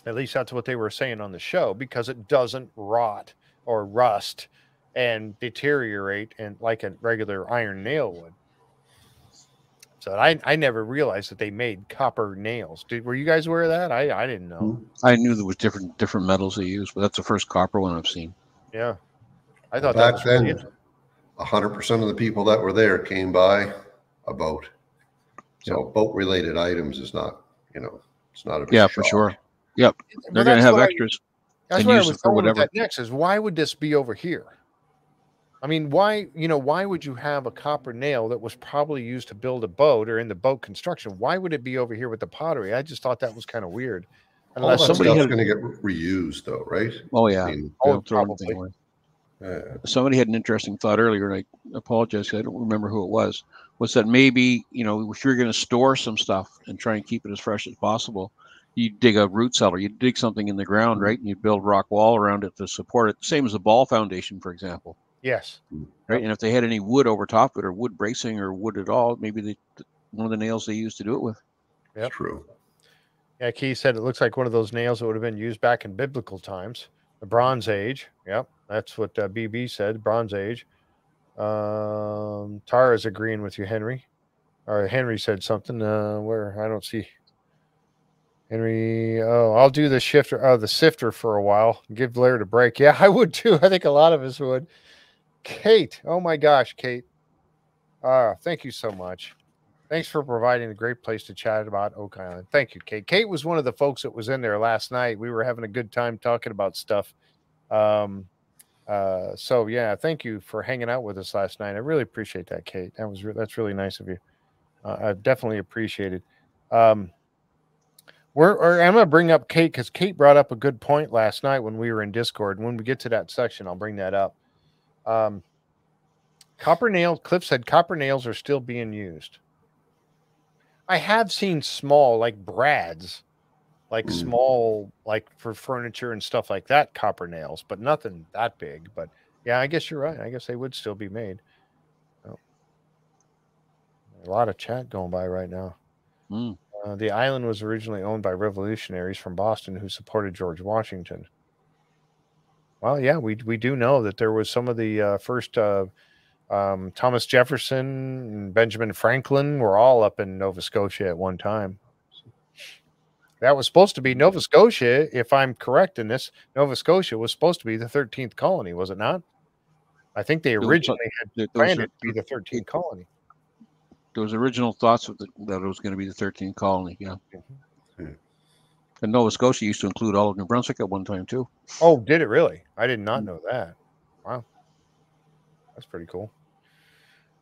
At least that's what they were saying on the show, because it doesn't rot or rust and deteriorate and like a regular iron nail would. So I never realized that they made copper nails. Were you guys aware of that? I didn't know. I knew there was different metals they used, but that's the first copper one I've seen. Yeah. I thought back that was then, really 100% of the people that were there came by a boat. So boat-related items is not, it's not a big for sure. Yep. They're going to have extras. That's what I was going with that next is, why would this be over here? I mean, why would you have a copper nail that was probably used to build a boat or in the boat construction? Why would it be over here with the pottery? I just thought that was kind of weird. Unless somebody's going to get reused, though, right? Oh, yeah. I mean, probably. Somebody had an interesting thought earlier, and I apologize, I don't remember who it was that maybe, if you're going to store some stuff and try and keep it as fresh as possible, you dig a root cellar, you dig something in the ground, right? And you build rock wall around it to support it. Same as a ball foundation, for example. Yes. Right. And if they had any wood over top of it, or wood bracing, or wood at all, maybe one of the nails they used to do it with. Yep. True. Yeah, Keith said it looks like one of those nails that would have been used back in biblical times, the Bronze Age. Yep, that's what BB said, Bronze Age. Tara's agreeing with you, Henry. Or Henry said something where I don't see. Henry, I'll do the sifter for a while. Give Laird a break. Yeah, I would too. I think a lot of us would. Kate, oh my gosh, Kate. Thank you so much. Thanks for providing a great place to chat about Oak Island. Thank you, Kate. Kate was one of the folks that was in there last night. We were having a good time talking about stuff. So yeah, thank you for hanging out with us last night. I really appreciate that, Kate. That's really nice of you. I definitely appreciate it. I'm going to bring up Kate because Kate brought up a good point last night when we were in Discord. And when we get to that section, I'll bring that up. Cliff said copper nails are still being used. I have seen small, like brads, like small, like for furniture and stuff like that, copper nails, but nothing that big. But yeah, I guess you're right. I guess they would still be made. Oh. A lot of chat going by right now. The island was originally owned by revolutionaries from Boston who supported George Washington. Well, yeah, we do know that there was some of the first Thomas Jefferson and Benjamin Franklin were all up in Nova Scotia at one time. That was supposed to be Nova Scotia, if I'm correct in this. Nova Scotia was supposed to be the 13th colony, was it not? I think they originally had planned it to be the 13th colony. There was original thoughts that it was going to be the 13th colony, yeah. And Nova Scotia used to include all of New Brunswick at one time, too. Oh, did it really? I did not know that. Wow. That's pretty cool.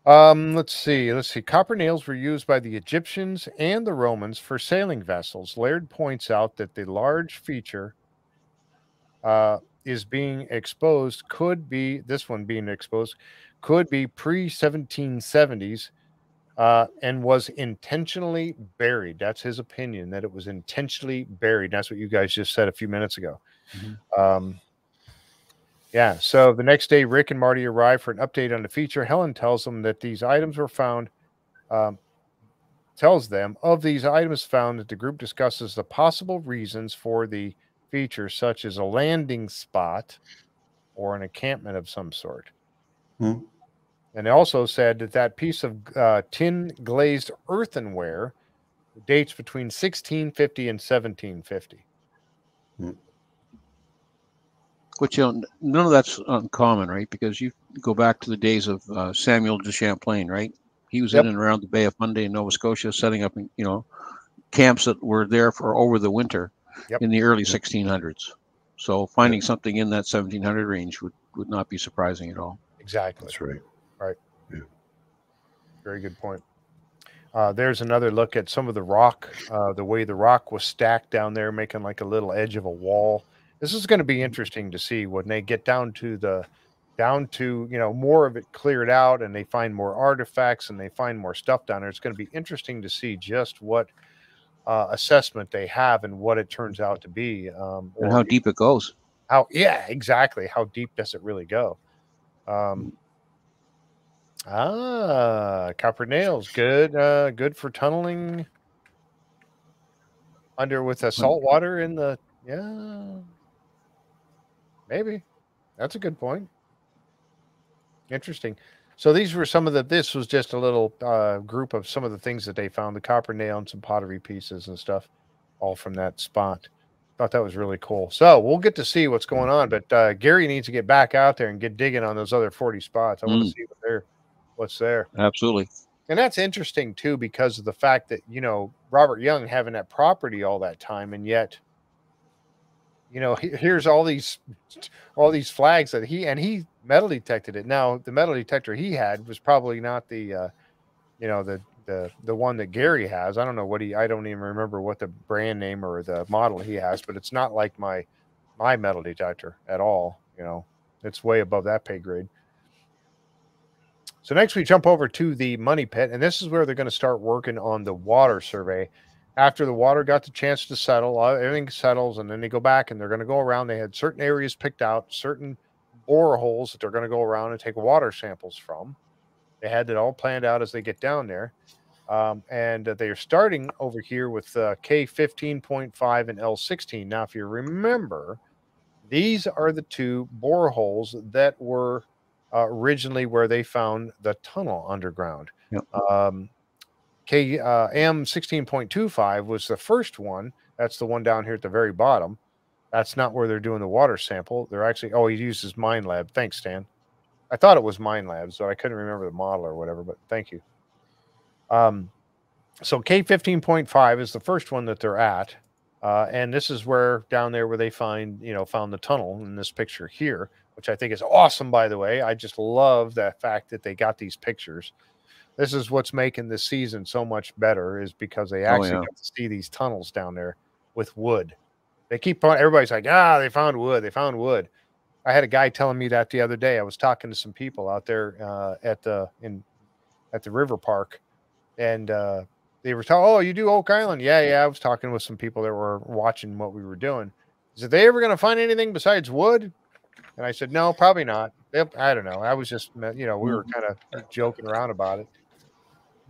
Let's see. Copper nails were used by the Egyptians and the Romans for sailing vessels. Laird points out that the large feature is being exposed, could be pre-1770s and was intentionally buried. That's his opinion, that it was intentionally buried. That's what you guys just said a few minutes ago. Yeah, so the next day, Rick and Marty arrive for an update on the feature. Helen tells them that these items were found, tells them of these items found that the group discusses the possible reasons for the feature, such as a landing spot or an encampment of some sort. And they also said that piece of tin glazed earthenware dates between 1650 and 1750. Which, none of that's uncommon, right? Because you go back to the days of Samuel de Champlain, right? He was in and around the Bay of Fundy in Nova Scotia, setting up, camps that were there for over the winter in the early 1600s. So finding something in that 1700 range would not be surprising at all. Exactly. That's right. Right. Yeah. Very good point. There's another look at some of the rock, the way the rock was stacked down there, making like a little edge of a wall. This is going to be interesting to see when they get down to more of it cleared out and they find more artifacts and they find more stuff down there. It's going to be interesting to see just what assessment they have and what it turns out to be. And how deep it goes. Exactly. How deep does it really go? Copper nails. Good for tunneling under with the salt water in the, maybe. That's a good point. Interesting. So these were this was just a little group of some of the things that they found, the copper nail and some pottery pieces and stuff, all from that spot. Thought that was really cool. So we'll get to see what's going on, but Gary needs to get back out there and get digging on those other 40 spots. I want to see what's there. Absolutely. And that's interesting too, because of the fact that, Robert Young having that property all that time, and yet, here's all these flags that he metal detected it. Now, the metal detector he had was probably not the one that Gary has. I don't know I don't even remember what the brand name or the model he has, but it's not like my metal detector at all. It's way above that pay grade. So next we jump over to the money pit, and this is where they're going to start working on the water survey. After the water got the chance to settle, everything settles, and then they go back and they're going to go around. They had certain areas picked out, certain boreholes that they're going to go around and take water samples from. They had it all planned out as they get down there. And they are starting over here with K15.5 and L16. Now, if you remember, these are the two boreholes that were originally where they found the tunnel underground. Yep. M16.25 was the first one That's the one down here at the very bottom. That's not where they're doing the water sample. They're actually, oh, he uses Mine Lab. Thanks, Stan. I thought it was Mine Lab, so I couldn't remember the model or whatever, but thank you. So K15.5 is the first one that they're at. And this is where down there where they found the tunnel in this picture here, which I think is awesome, by the way. I just love that fact that they got these pictures. This is what's making this season so much better, is because they actually got to see these tunnels down there with wood. They keep on, everybody's like, they found wood. They found wood. I had a guy telling me that the other day. I was talking to some people out there at the river park, and they were talking, oh, you do Oak Island? Yeah. I was talking with some people that were watching what we were doing. Is they ever going to find anything besides wood? And I said, no, probably not. I don't know. I was just, we were kind of joking around about it.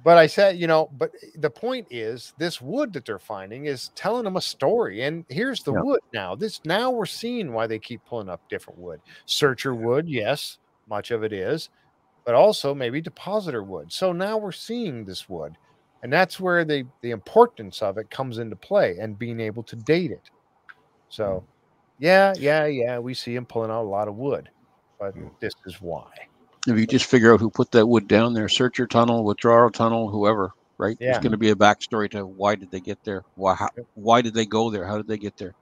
But I said, but the point is, this wood that they're finding is telling them a story. And here's the wood now. Now we're seeing why they keep pulling up different wood. Searcher wood, yes, much of it is, but also maybe depositor wood. So now we're seeing this wood. And that's where the importance of it comes into play, and being able to date it. So, yeah, we see them pulling out a lot of wood, but this is why. If you just figure out who put that wood down there, searcher tunnel, withdrawal tunnel, whoever, right? Yeah. There's going to be a backstory to why did they get there? Why did they go there? How did they get there?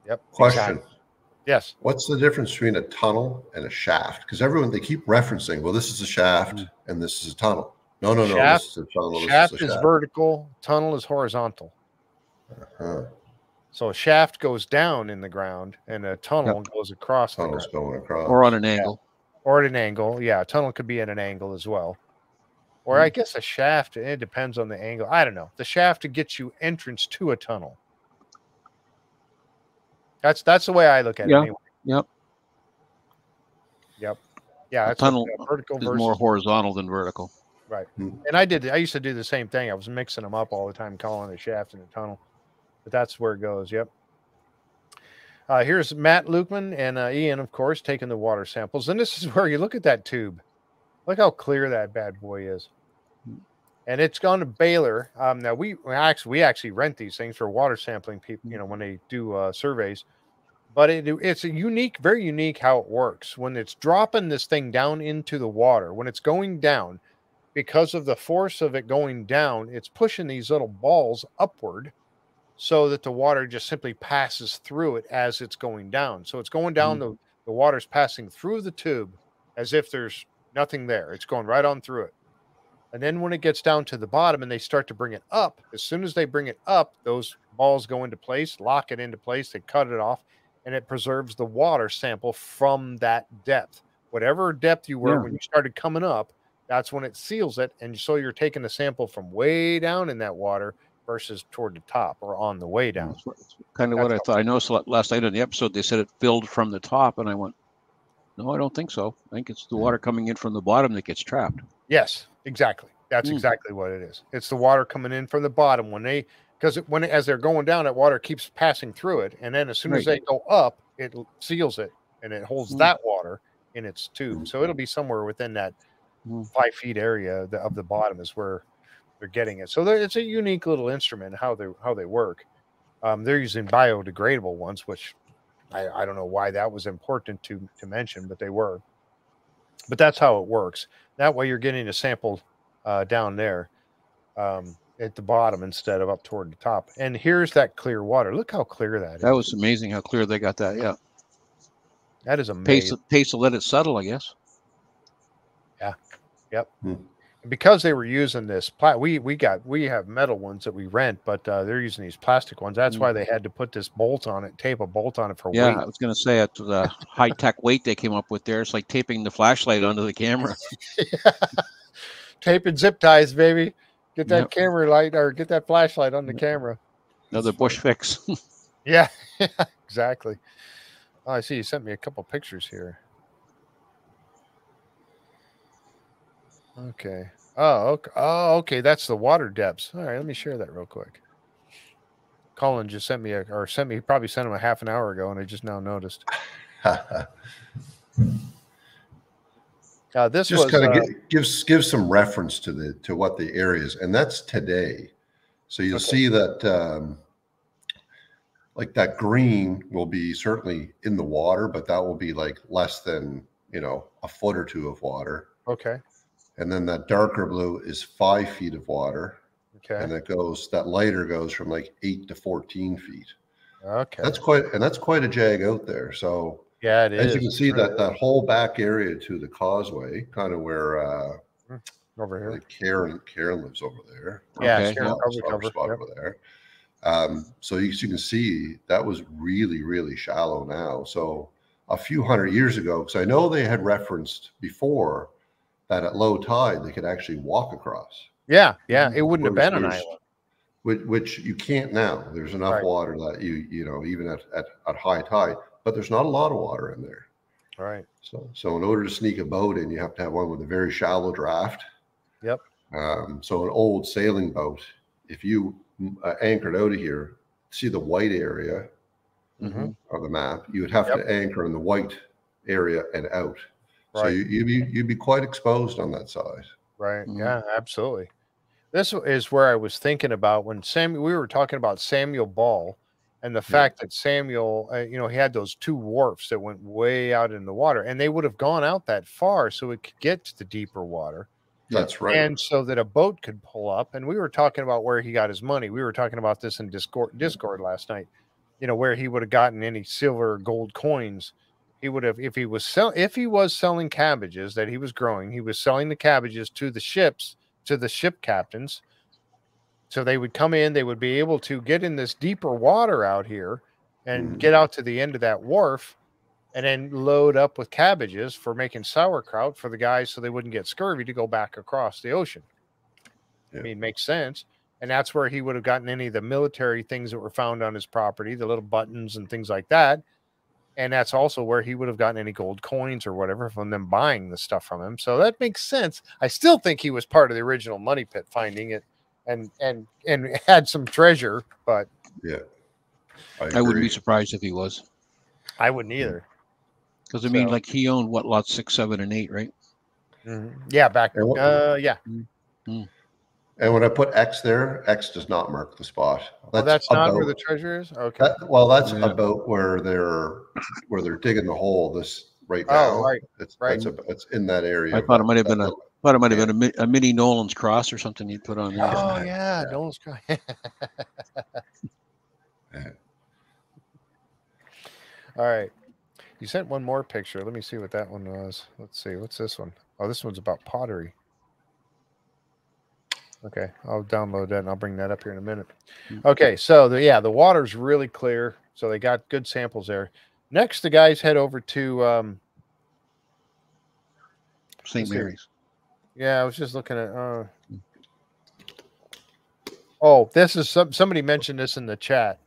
Yep. Question. Exactly. Yes. What's the difference between a tunnel and a shaft? Because they keep referencing, well, this is a shaft and this is a tunnel. No. Shaft, this is a tunnel. Shaft is vertical. Tunnel is horizontal. So a shaft goes down in the ground, and a tunnel goes across. Tunnel's going across, or on an angle. Or at an angle. Yeah, a tunnel could be at an angle as well. Or I guess a shaft, it depends on the angle. I don't know. The shaft to get you entrance to a tunnel. That's the way I look at it. Anyway. Yep. Yeah, that's tunnel vertical is more horizontal than vertical. Right. And I used to do the same thing. I was mixing them up all the time, calling a shaft and a tunnel. But that's where it goes. Yep. Here's Matt Lukeman and Ian, of course, taking the water samples. And this is where you look at that tube. Look how clear that bad boy is. And it's gone to Baylor. Now we actually rent these things for water sampling people, when they do surveys. But it's very unique how it works. When it's dropping this thing down into the water, when it's going down, because of the force of it going down, it's pushing these little balls upward, so that the water just simply passes through it as it's going down. So it's going down, the water's passing through the tube as if there's nothing there. It's going right on through it. And then when it gets down to the bottom and they start to bring it up, as soon as they bring it up, those balls go into place, lock it into place, they cut it off, and it preserves the water sample from that depth. Whatever depth you were when you started coming up, that's when it seals it. And so you're taking the sample from way down in that water versus toward the top or on the way down. That's kind of what I thought. I noticed last night on the episode, they said it filled from the top, and I went, no, I don't think so. I think it's the water coming in from the bottom that gets trapped. Yes, exactly. That's exactly what it is. It's the water coming in from the bottom as they're going down, that water keeps passing through it. And then as soon as they go up, it seals it and it holds that water in its tube. So it'll be somewhere within that 5 feet area of the bottom is where they're getting it. So it's a unique little instrument, how they work. They're using biodegradable ones, which I don't know why that was important to mention, but they were. But that's how it works. That way you're getting a sample down there at the bottom instead of up toward the top. And here's that clear water. Look how clear that is. That was amazing how clear they got that. Yeah. That is amazing. Pace to let it settle, I guess. Yeah. Yep. Because they were using this, we have metal ones that we rent, but they're using these plastic ones. That's why they had to put this bolt on it, tape a bolt on it for weight. Yeah, I was going to say, at the high-tech weight they came up with there, it's like taping the flashlight onto the camera. Tape and zip ties, baby. Get that camera light or get that flashlight on the camera. Another bush fix. Yeah, exactly. Oh, I see you sent me a couple pictures here. Okay. Oh, okay. That's the water depths. All right, let me share that real quick. Colin just sent me he probably sent him a half an hour ago, and I just now noticed. This just was kind of gives some reference to what the area is, and that's today. So you'll see that like that green will be certainly in the water, but that will be like less than, a foot or two of water. Okay. And then that darker blue is 5 feet of water. Okay. And that lighter goes from like 8 to 14 feet. Okay. That's quite a jag out there. So yeah, it as is. you can see, It really that is. whole back area to the causeway, kind of where Over I here. think Karen lives over there. Yeah, Okay, Sharon yeah. cover. Spot Yep. over there. So you can see that was really, really shallow now. So a few hundred years ago, because I know they had referenced before that at low tide they could actually walk across. Yeah, it wouldn't have been an Whereas- island. which you can't now. There's enough Right. water that even at high tide, but there's not a lot of water in there. Right. So in order to sneak a boat in, you have to have one with a very shallow draft. Yep. So an old sailing boat, if you anchored out of here, see the white area Mhm. of the map, you would have Yep. to anchor in the white area and out. So Right. you'd be quite exposed on that side. Right. Mhm. Yeah, absolutely. This is where I was thinking about when we were talking about Samuel Ball and the fact that Samuel, he had those 2 wharfs that went way out in the water, and they would have gone out that far so it could get to the deeper water. That's right. And so that a boat could pull up. And we were talking about where he got his money. We were talking about this in Discord last night, where he would have gotten any silver or gold coins. He would have, if he was selling cabbages that he was growing, he was selling the cabbages to the ships, to the ship captains. So they would come in, they would be able to get in this deeper water out here and get out to the end of that wharf and then load up with cabbages for making sauerkraut for the guys so they wouldn't get scurvy to go back across the ocean. Yeah. I mean, makes sense. And that's where he would have gotten any of the military things that were found on his property, the little buttons and things like that. And that's also where he would have gotten any gold coins or whatever from them buying the stuff from him. So that makes sense. I still think he was part of the original money pit, finding it and had some treasure, but Yeah. I wouldn't be surprised if he was. I wouldn't either. Because I mean, like he owned what, lots 6, 7, and 8, right? Yeah, back. And Yeah. And when I put X there, X does not mark the spot. That's not where the treasure is. Okay. That's about where they're digging the hole. This right now. Oh, right. It's in that area. I thought it might have been a mini Nolan's cross or something you'd put on there. Oh yeah, Nolan's cross. All right. You sent one more picture. Let me see what that one was. Let's see. What's this one? Oh, this one's about pottery. Okay, I'll download that and I'll bring that up here in a minute. Okay, so the water's really clear. So they got good samples there. Next, the guys head over to St. Mary's. Yeah, I was just looking at. Oh, this is somebody mentioned this in the chat.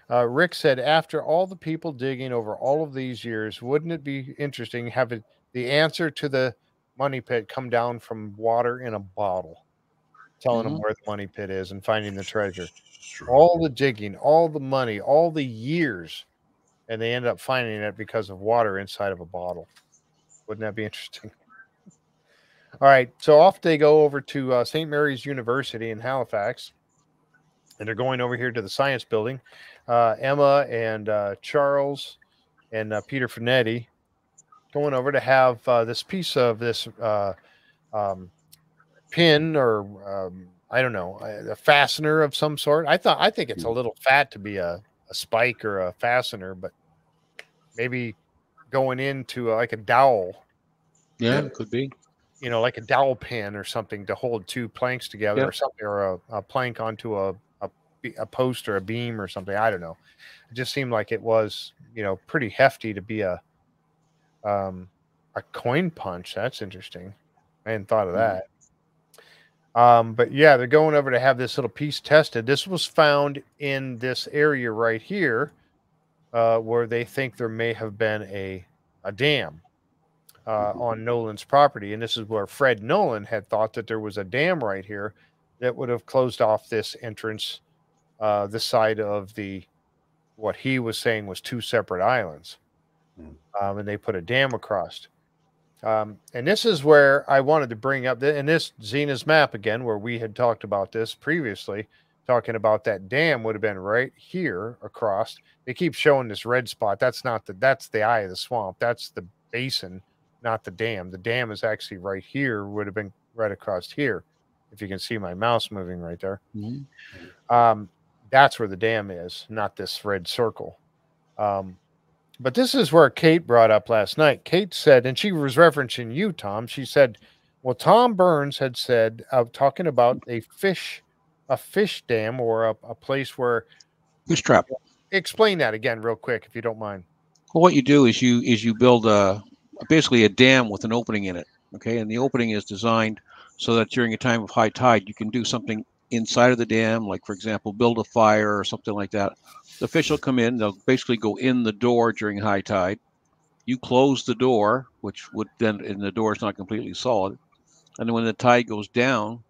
Rick said, after all the people digging over all of these years, wouldn't it be interesting having the answer to the money pit come down from water in a bottle, telling them where the money pit is and finding the treasure? All the digging, all the money, all the years, and they end up finding it because of water inside of a bottle. Wouldn't that be interesting? All right, so off they go over to St. Mary's University in Halifax, and they're going over here to the science building. Emma and Charles and Peter Finetti going over to have this piece of this pin or I don't know, a fastener of some sort. I think it's a little fat to be a spike or a fastener, but maybe going into like a dowel. Yeah, it could be. Like a dowel pin or something to hold 2 planks together or something, or a plank onto a post or a beam or something. I don't know. It just seemed like it was, pretty hefty to be a coin punch. That's interesting. I hadn't thought of that. But yeah, they're going over to have this little piece tested. This was found in this area right here, where they think there may have been a dam on Nolan's property. And this is where Fred Nolan had thought that there was a dam right here that would have closed off this entrance, the side of what he was saying was 2 separate islands. And they put a dam across. And this is where I wanted to bring up, and this Zena's map again, where we had talked about this previously, talking about that dam would have been right here across. They keep showing this red spot. That's the eye of the swamp. That's the basin, not the dam. The dam is actually right here, would have been right across here. If you can see my mouse moving right there. That's where the dam is, not this red circle. But this is where Kate brought up last night. Kate said, and she was referencing you, Tom. She said, well, Tom Burns had said, talking about a fish dam or a place where Fish trap. Explain that again real quick, if you don't mind. Well, what you do is you build basically a dam with an opening in it. Okay, and the opening is designed so that during a time of high tide, you can do something inside of the dam, like, for example, build a fire or something like that. The fish will come in. They'll basically go in the door during high tide. You close the door, which would then, and the door is not completely solid. And then when the tide goes down,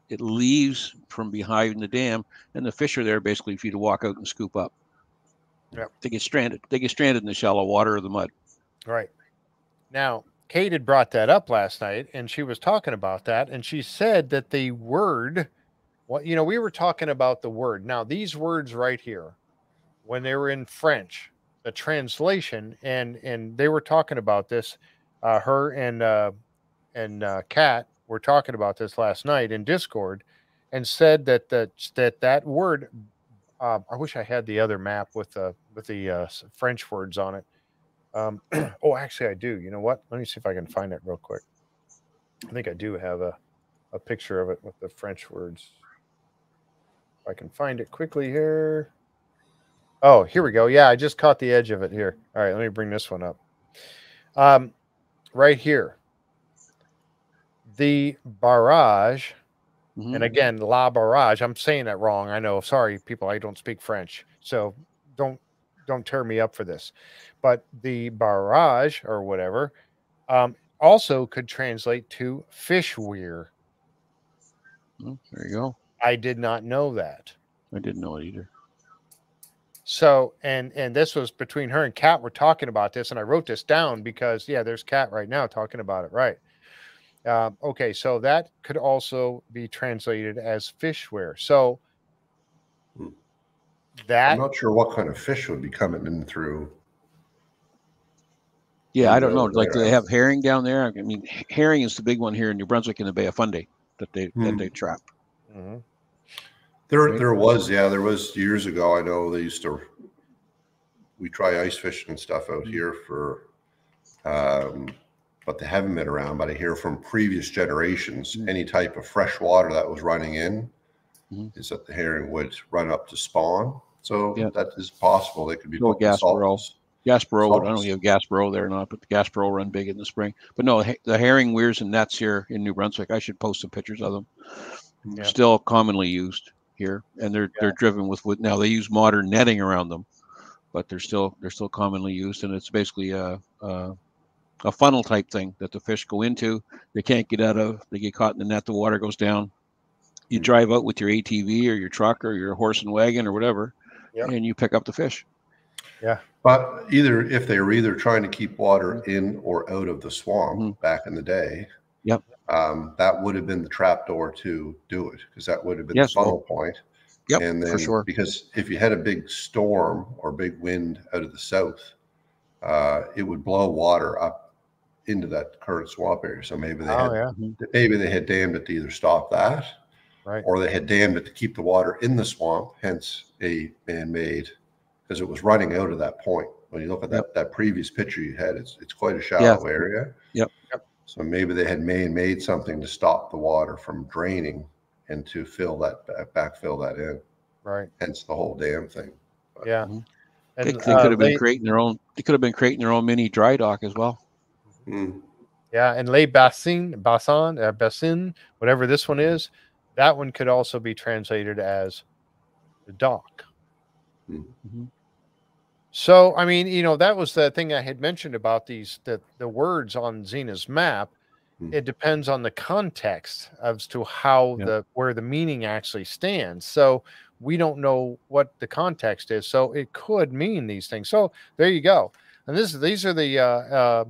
it leaves from behind the dam, and the fish are there basically for you to walk out and scoop up. Yep. They get stranded. They get stranded in the shallow water or the mud. Right. Now, Kate had brought that up last night, and she was talking about that, and she said that the word, we were talking about the word. Now, these words right here, when they were in French, the translation, and they were talking about this, her and Kat were talking about this last night in Discord, and said that that word. I wish I had the other map with the French words on it. Oh, actually, I do. You know what? Let me see if I can find it real quick. I think I do have a picture of it with the French words. If I can find it quickly here. Oh, here we go. Yeah, I just caught the edge of it here. All right, let me bring this one up. Right here. The barrage, and again, la barrage. I'm saying that wrong. I know. Sorry, people. I don't speak French, so don't tear me up for this. But the barrage or whatever also could translate to fish weir. There you go. I did not know that. I didn't know it either. So, and this was between her and Kat were talking about this, and I wrote this down because, yeah, there's Kat right now talking about it. Right. Okay, so that could also be translated as fishware. So that I'm not sure what kind of fish would be coming in through. Yeah, I don't know. Like, do they have herring down there? I mean, herring is the big one here in New Brunswick in the Bay of Fundy that they trap. Mm-hmm. There was years ago. I know they used to. We try ice fishing and stuff out here for, but they haven't been around. But I hear from previous generations, any type of fresh water that was running in, is that the herring would run up to spawn. So that is possible. They could be put in salt. Gaspereau, I don't know if you have Gaspereau there or not, but the Gaspereau run big in the spring. But no, the herring weirs and nets here in New Brunswick, I should post some pictures of them. Yeah. Still commonly used here, and they're driven with wood. Now they use modern netting around them, but they're still commonly used, and it's basically a funnel type thing that the fish go into. They can't get out of. They get caught in the net. The water goes down. You drive out with your ATV or your truck or your horse and wagon or whatever, and you pick up the fish. Yeah. But if they were either trying to keep water in or out of the swamp back in the day, that would have been the trap door to do it, because that would have been the funnel point. Yep, and then, for sure. Because if you had a big storm or big wind out of the south, it would blow water up into that current swamp area. So maybe they had dammed it to either stop that, or they had dammed it to keep the water in the swamp. Hence, a man-made. Because it was running out of that point. When you look at that previous picture you had, it's quite a shallow area. Yep. So maybe they had made something to stop the water from draining and to backfill that in. Right. Hence the whole dam thing. But, yeah. And they could have been creating their own. They could have been creating their own mini dry dock as well. Yeah, and Les Bassin, whatever this one is, that one could also be translated as the dock. So, I mean, that was the thing I had mentioned about the words on Zena's map. It depends on the context as to how where the meaning actually stands. So we don't know what the context is. So it could mean these things. So there you go. And these are the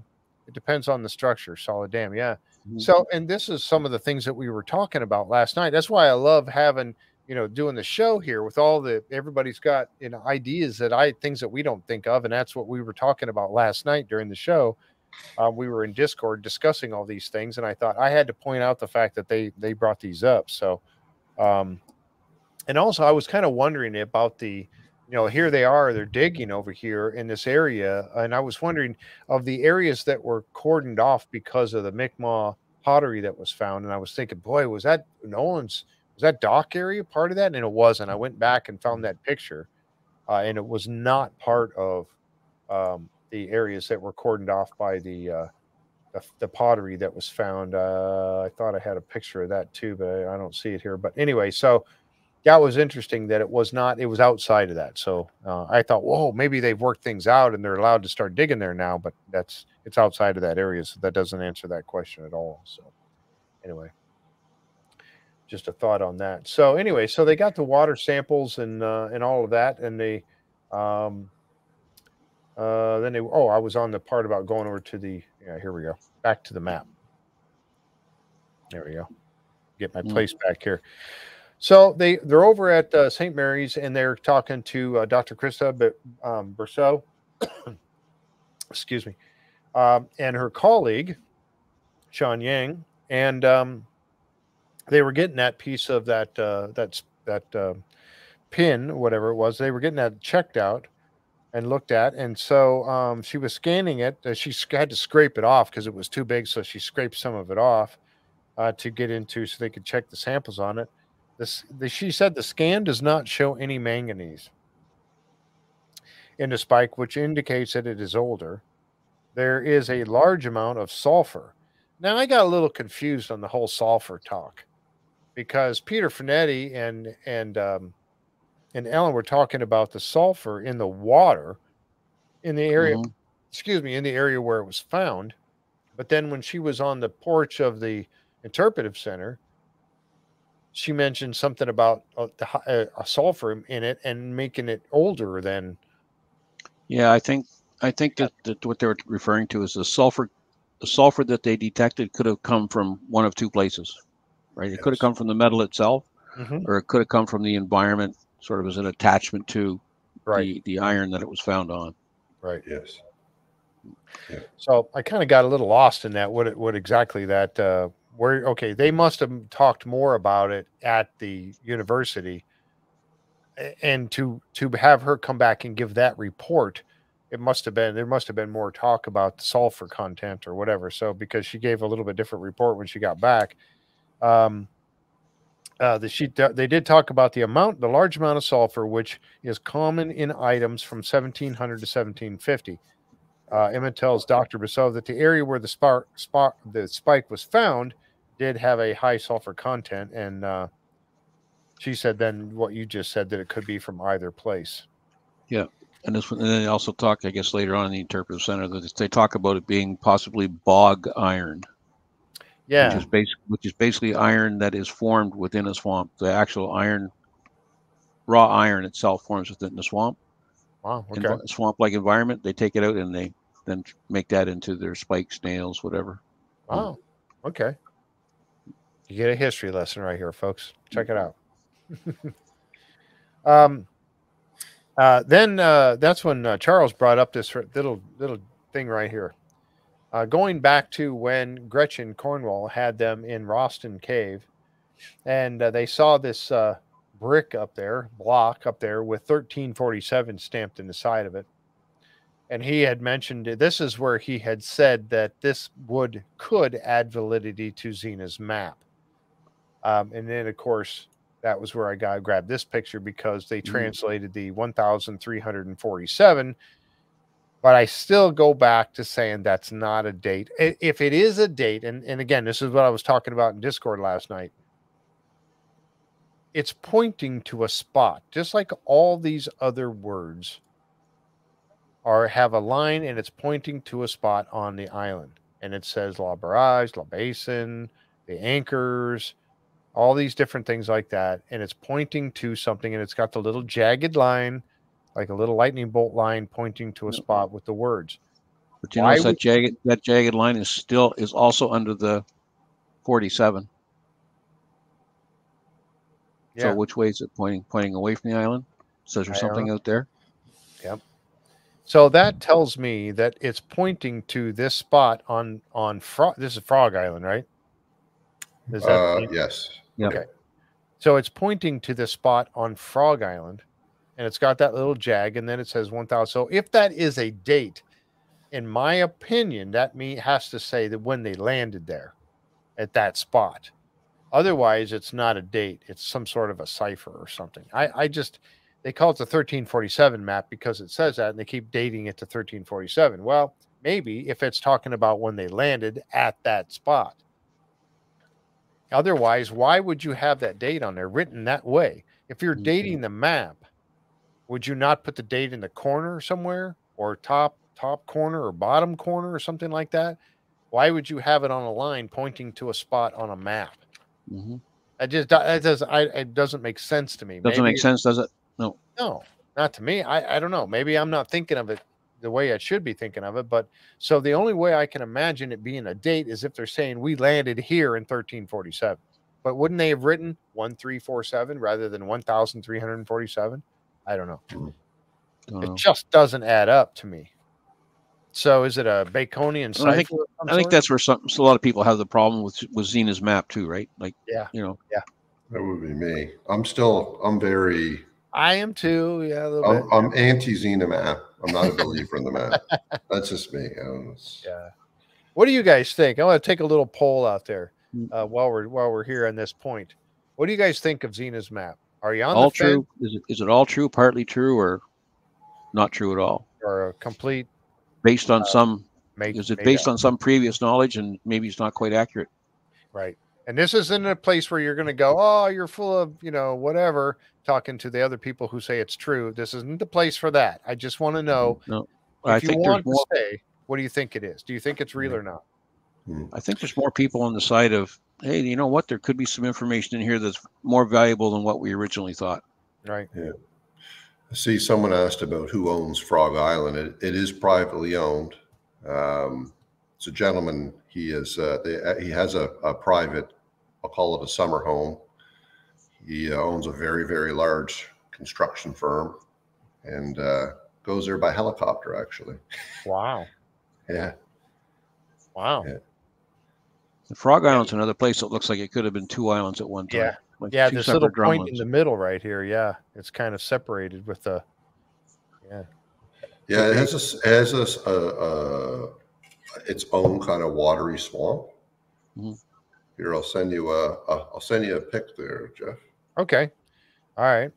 it depends on the structure. Solid dam. Yeah. So, and this is some of the things that we were talking about last night. That's why I love having doing the show here with all everybody's got, ideas things that we don't think of. And that's what we were talking about last night during the show. We were in Discord discussing all these things, and I thought I had to point out the fact that they brought these up. So, and also I was kind of wondering about here they're digging over here in this area. And I was wondering of the areas that were cordoned off because of the Mi'kmaq pottery that was found. And I was thinking, boy, was that dock area part of that? And it wasn't. I went back and found that picture, and it was not part of the areas that were cordoned off by the pottery that was found. I thought I had a picture of that too, but I don't see it here. But anyway, so that was interesting that it was outside of that. So I thought, whoa, maybe they've worked things out and they're allowed to start digging there now, but it's outside of that area. So that doesn't answer that question at all. So anyway, just a thought on that. So anyway, so they got the water samples and all of that. And they, I was on the part about going over to here we go. Back to the map. There we go. Get my place back here. So they're over at St. Mary's, and they're talking to Dr. Krista Berceau, excuse me, and her colleague, Sean Yang, and they were getting that piece of that pin, whatever it was. They were getting that checked out and looked at, and so she was scanning it. She had to scrape it off because it was too big, so she scraped some of it off to get into so they could check the samples on it. She said the scan does not show any manganese in the spike, which indicates that it is older. There is a large amount of sulfur. Now, I got a little confused on the whole sulfur talk because Peter Finetti and Ellen were talking about the sulfur in the water in the area, in the area where it was found. But then when she was on the porch of the interpretive center, she mentioned something about a sulfur in it and making it older than. Yeah, I think that what they were referring to is the sulfur that they detected could have come from one of two places, right? It could have come from the metal itself, or it could have come from the environment, sort of as an attachment to the iron that it was found on. Right. Yes. Yeah. So I kind of got a little lost in that. What exactly that? They must have talked more about it at the university, and to have her come back and give that report, there must have been more talk about the sulfur content or whatever. So because she gave a little bit different report when she got back, they did talk about the large amount of sulfur, which is common in items from 1700 to 1750. Emmett tells Dr. Berceau that the area where the spike was found did have a high sulfur content, and she said then what you just said, that it could be from either place. Yeah, and then they also talk, I guess, later on in the interpretive center that they talk about it being possibly bog iron. Yeah, which is basically iron that is formed within a swamp. The actual iron, raw iron itself, forms within the swamp. Wow. Okay. Swamp-like environment. They take it out and they then make that into their spikes, nails, whatever. Wow. Okay. You get a history lesson right here, folks. Check it out. Then that's when Charles brought up this little thing right here. Going back to when Gretchen Cornwall had them in Roston Cave, and they saw this block up there with 1347 stamped in the side of it. And he had mentioned this is where he had said that this could add validity to Zena's map. And then, of course, that was where I grabbed this picture because they translated the 1347. But I still go back to saying that's not a date. If it is a date, and again, this is what I was talking about in Discord last night, it's pointing to a spot, just like all these other words have a line, and it's pointing to a spot on the island. And it says La Barrage, La Basin, the anchors, all these different things like that. And it's pointing to something, and it's got the little jagged line, like a little lightning bolt line pointing to a spot with the words. But you notice that jagged line is also under the 47. So which way is it pointing? Pointing away from the island? So there's something out there? Yep. So that tells me that it's pointing to this spot on this is Frog Island, right? Is that yes. Yep. Okay. So it's pointing to this spot on Frog Island, and it's got that little jag, and then it says 1,000. So if that is a date, in my opinion, that has to say that when they landed there at that spot. Otherwise, it's not a date. It's some sort of a cipher or something. They call it the 1347 map because it says that, and they keep dating it to 1347. Well, maybe if it's talking about when they landed at that spot. Otherwise, why would you have that date on there written that way? If you're dating the map, would you not put the date in the corner somewhere, or top corner or bottom corner or something like that? Why would you have it on a line pointing to a spot on a map? Mm-hmm. It doesn't make sense to me. Doesn't make sense, does it? No, not to me. I don't know. Maybe I'm not thinking of it the way I should be thinking of it. But so the only way I can imagine it being a date is if they're saying we landed here in 1347. But wouldn't they have written 1347 rather than 1347? I don't know. It just doesn't add up to me. So is it a Baconian cipher? I think that's where a lot of people have the problem with Zena's map too, right? Like, yeah. That would be me. I am too. Yeah, a little bit. I'm anti-Xena map. I'm not a believer in the map. That's just me. Yeah. What do you guys think? I want to take a little poll out there while we're here on this point. What do you guys think of Xena's map? Are you on all the true? Is it all true, partly true, or not true at all? Or a complete based on some? Is it based on some previous knowledge and maybe it's not quite accurate? Right. And this isn't a place where you're going to go, oh, you're full of, whatever, talking to the other people who say it's true. This isn't the place for that. I just want to know. No, if you want to say, what do you think it is? Do you think it's real or not? I think there's more people on the side of, hey, you know what? There could be some information in here that's more valuable than what we originally thought. Right. Yeah. I see someone asked about who owns Frog Island. It is privately owned. It's a gentleman. He has a private, I'll call it a summer home. He owns a very, very large construction firm and goes there by helicopter, actually. Wow. Yeah. Wow. Yeah. The Frog Island's another place that looks like it could have been two islands at one time. Yeah. Like this little point in the middle right here. Yeah. It's kind of separated with the, Yeah, it has its own kind of watery swamp. Mm-hmm. Here, I'll send you a pic there, Jeff. Okay. All right.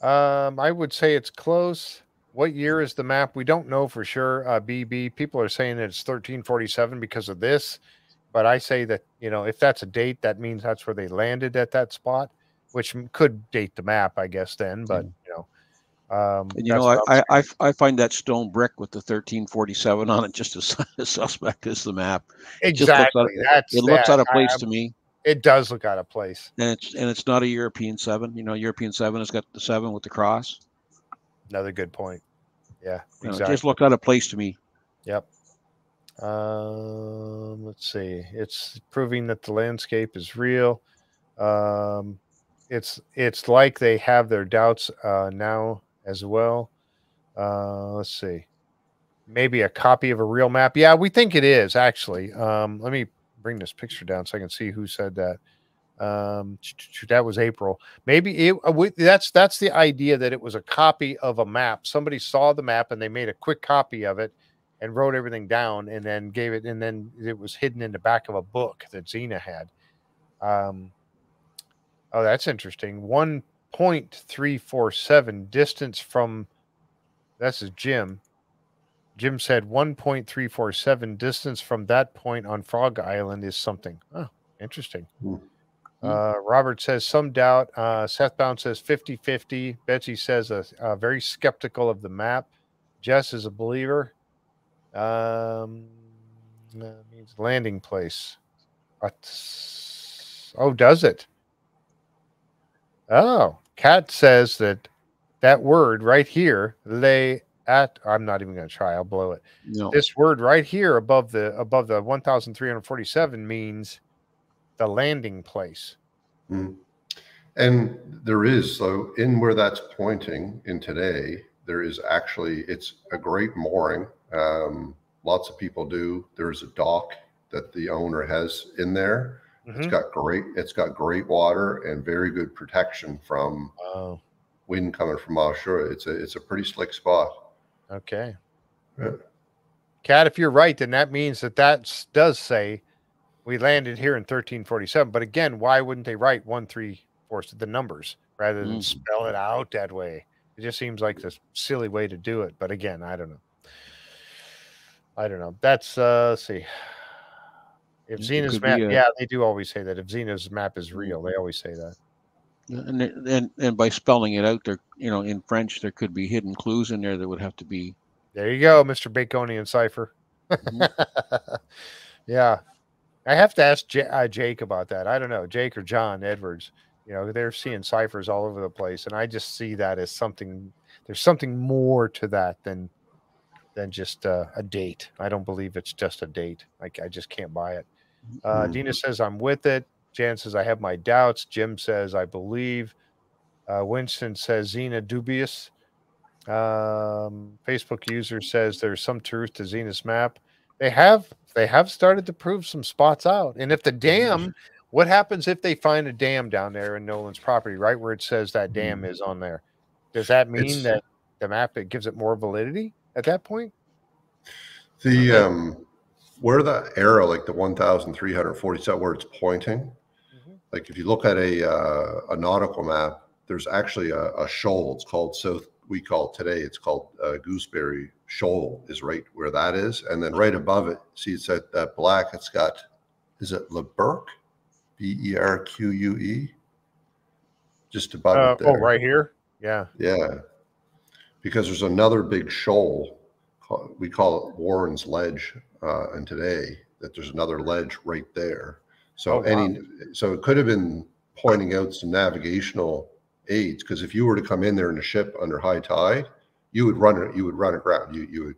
I would say it's close. What year is the map? We don't know for sure. BB, people are saying that it's 1347 because of this, but I say that, if that's a date, that means that's where they landed at that spot, which could date the map, I guess, then, but I find that stone brick with the 1347 on it just as suspect as the map. Exactly. It looks out of place to me. It does look out of place. And it's not a European 7. European 7 has got the 7 with the cross. Another good point. Yeah, exactly. It just looked out of place to me. Yep. Let's see. It's proving that the landscape is real. It's like they have their doubts now as well. Let's see. Maybe a copy of a real map. Yeah, we think it is actually. Let me bring this picture down so I can see who said that. That was April. Maybe that's the idea, that it was a copy of a map. Somebody saw the map and they made a quick copy of it and wrote everything down and then gave it, and then it was hidden in the back of a book that Xena had. Oh, that's interesting. 1.347 distance from, this is Jim. Jim said 1.347 distance from that point on Frog Island is something. Oh, interesting. Robert says some doubt. Seth Bound says 50-50. Betsy says very skeptical of the map. Jess is a believer. Means landing place. Oh, does it? Oh, Kat says that word right here, I'm not even going to try. I'll blow it. No. This word right here above the 1,347 means the landing place. And there is, so in where that's pointing in today, there is actually, it's a great mooring. Lots of people do. There's a dock that the owner has in there. It's got great water and very good protection from wind coming from offshore. It's a pretty slick spot. Okay. Yeah. Kat, if you're right, then that means that does say we landed here in 1347. But again, why wouldn't they write 134, the numbers, rather than spell it out that way? It just seems like this silly way to do it. But again, I don't know. That's let's see. If Xena's map, yeah, they do always say that. If Xena's map is real, they always say that. And by spelling it out there, in French, there could be hidden clues in there that would have to be. There you go, Mr. Baconian cipher. Yeah, I have to ask Jake about that. I don't know, Jake or John Edwards. They're seeing ciphers all over the place, and I just see that as something. There's something more to that than just a date. I don't believe it's just a date. I just can't buy it. Dina says I'm with it. Jan says I have my doubts. Jim says I believe. Winston says Xena dubious. Facebook user says there's some truth to Xena's map. They have started to prove some spots out. And if the dam, what happens if they find a dam down there in Nolan's property, right where it says that dam is on there? Does that mean that the map, it gives it more validity at that point? The where the arrow, like the 1,340, is that where it's pointing? Like if you look at a nautical map, there's actually a shoal. It's called we call it today, it's called Gooseberry Shoal is right where that is. And then right above it, see it's that black, it's got, is it Leberque? Berque? Just above it there. Oh, right here? Yeah. Yeah. Because there's another big shoal, we call it Warren's Ledge, and today that there's another ledge right there. So so it could have been pointing out some navigational aids, because if you were to come in there in a ship under high tide, you would run aground. You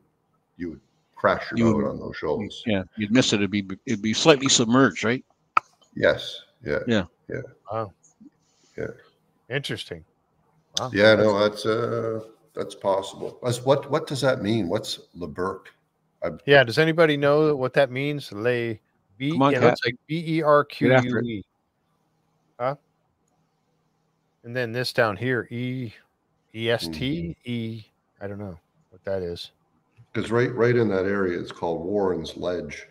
would crash your boat on those shoals. Yeah, you'd miss it. It'd be slightly submerged, right? Yes. Yeah. Yeah. Yeah. Wow. Yeah. Interesting. Wow. Yeah. That's possible. What does that mean? What's Leberque? Yeah. Does anybody know what that means? It looks like Berque. Huh? And then this down here, EST, I don't know what that is. Because right in that area, it's called Warren's Ledge.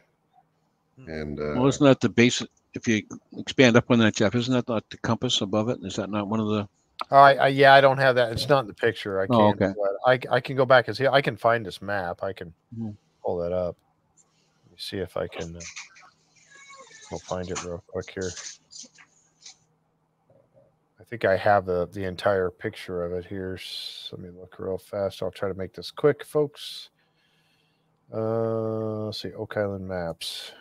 And well, isn't that the basic? If you expand up on that, Jeff, isn't that not the compass above it? Is that not one of the? Yeah, I don't have that. It's not in the picture. I can't. Okay. I can go back and see. I can find this map. I can pull that up. Let me see if I can. We'll find it real quick here. I think I have the entire picture of it here. So let me look real fast. I'll try to make this quick, folks. Let's see, Oak Island maps.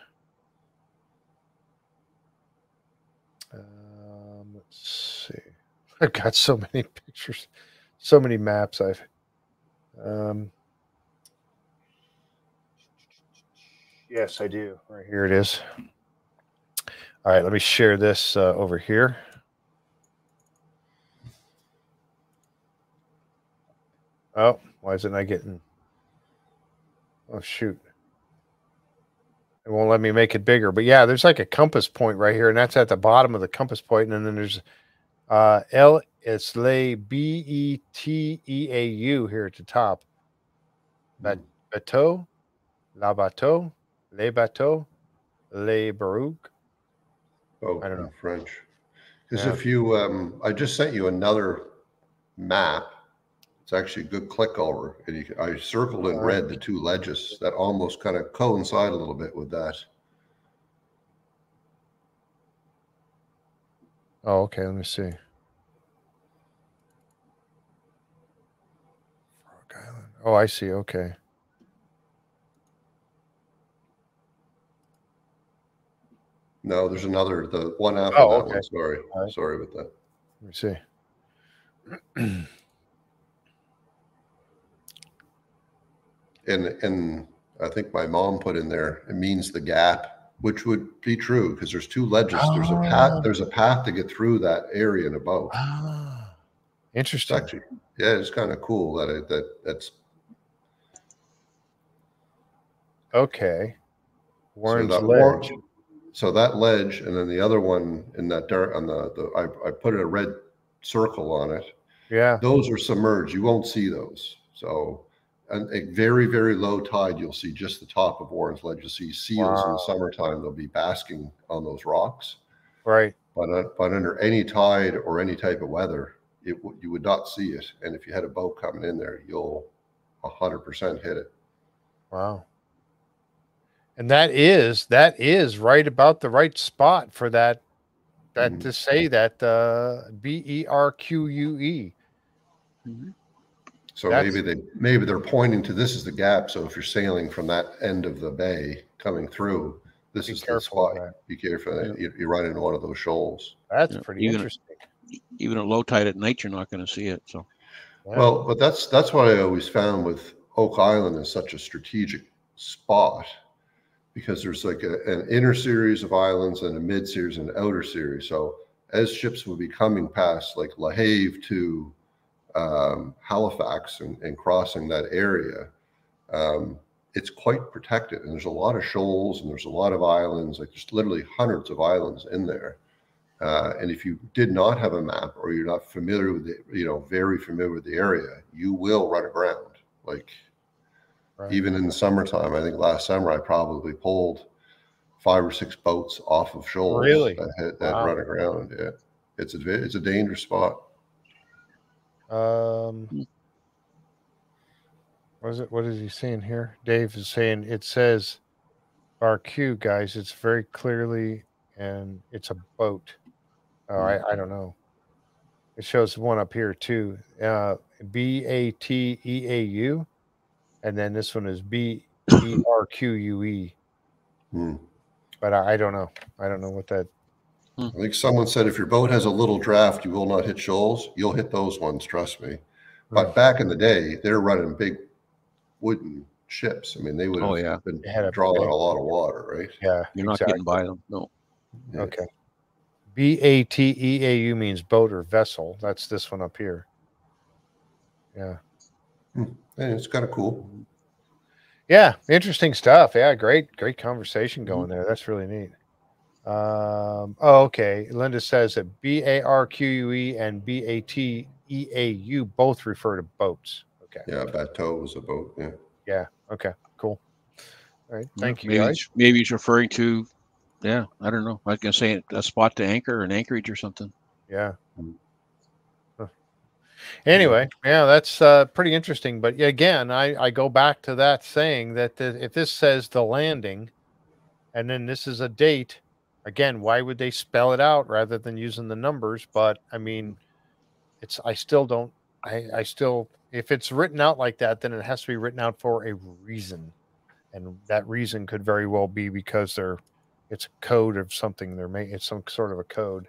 Let's see. I've got so many pictures, so many maps. Yes, I do. Right here it is. All right, let me share this over here. Oh, why is it not getting? Oh, shoot. It won't let me make it bigger. But yeah, there's like a compass point right here, and that's at the bottom of the compass point. And then there's it's Beteau here at the top. Bateau, La Bateau, Les Bateaux, Les Baruch. Oh, I don't know. French. Because if you, I just sent you another map. It's actually a good click over. And I circled in red the two ledges that almost kind of coincide a little bit with that. Oh, okay. Let me see. Frog Island. Oh, I see. Okay. No, there's another, the one after that one. Sorry. Right. Sorry about that. Let me see. And I think my mom put in there, it means the gap. which would be true because there's two ledges. There's a path. Ah. There's a path to get through that area and above. Ah, It's interesting. actually, yeah, it's kind of cool that's Okay. Warren's so that Ledge. so that ledge, and then the other one in that dark on I put a red circle on it. Yeah. Those are submerged. You won't see those. So, and a very, very low tide, you'll see just the top of Warren's Ledge. You'll see seals in the summertime. They'll be basking on those rocks. Right. But under any tide or any type of weather, you would not see it. And if you had a boat coming in there, you'll 100% hit it. Wow. And that is right about the right spot for that to say that BERQUE. So maybe they're pointing to this is the gap. So if you're sailing from that end of the bay coming through, this is the spot. Be careful. You run into one of those shoals. That's pretty interesting. Even at low tide at night, you're not going to see it. So, well, but that's what I always found with Oak Island is such a strategic spot, because there's like an inner series of islands and a mid series and an outer series. So as ships will be coming past like La Have to Halifax and crossing that area, it's quite protected. And there's a lot of shoals and there's a lot of islands, like there's literally hundreds of islands in there. And if you did not have a map or you're not familiar with it, very familiar with the area, you will run aground. Like, even in the summertime, I think last summer I probably pulled 5 or 6 boats off of shoals that run aground. Yeah, it's a dangerous spot. What is he saying here? Dave is saying it says BARQ, guys. It's very clearly, and it's a boat. Oh, I don't know. It shows one up here too. BATEAU. And then this one is BERQUE. But I don't know. I don't know what that. I think someone said if your boat has a little draft, you will not hit shoals. You'll hit those ones, trust me. But back in the day, they're running big wooden ships. I mean, they would have been drawing a lot of water, right? Yeah, you're not getting by them. No. Yeah. Okay. BATEAU means boat or vessel. That's this one up here. Yeah. And it's kind of cool. Yeah, interesting stuff. Yeah, great conversation going there. That's really neat. Okay. Linda says that BARQUE and BATEAU both refer to boats. Okay. Yeah, bateau was a boat. Yeah. Yeah. Okay. Cool. All right. Thank you, guys. Maybe it's referring to, I don't know. I was gonna say a spot to anchor, an anchorage or something. Yeah. Anyway, yeah, that's pretty interesting. But again, I go back to that saying that if this says the landing, and then this is a date, again, why would they spell it out rather than using the numbers? But I mean, if it's written out like that, then it has to be written out for a reason, and that reason could very well be because it's a code of something. It's some sort of a code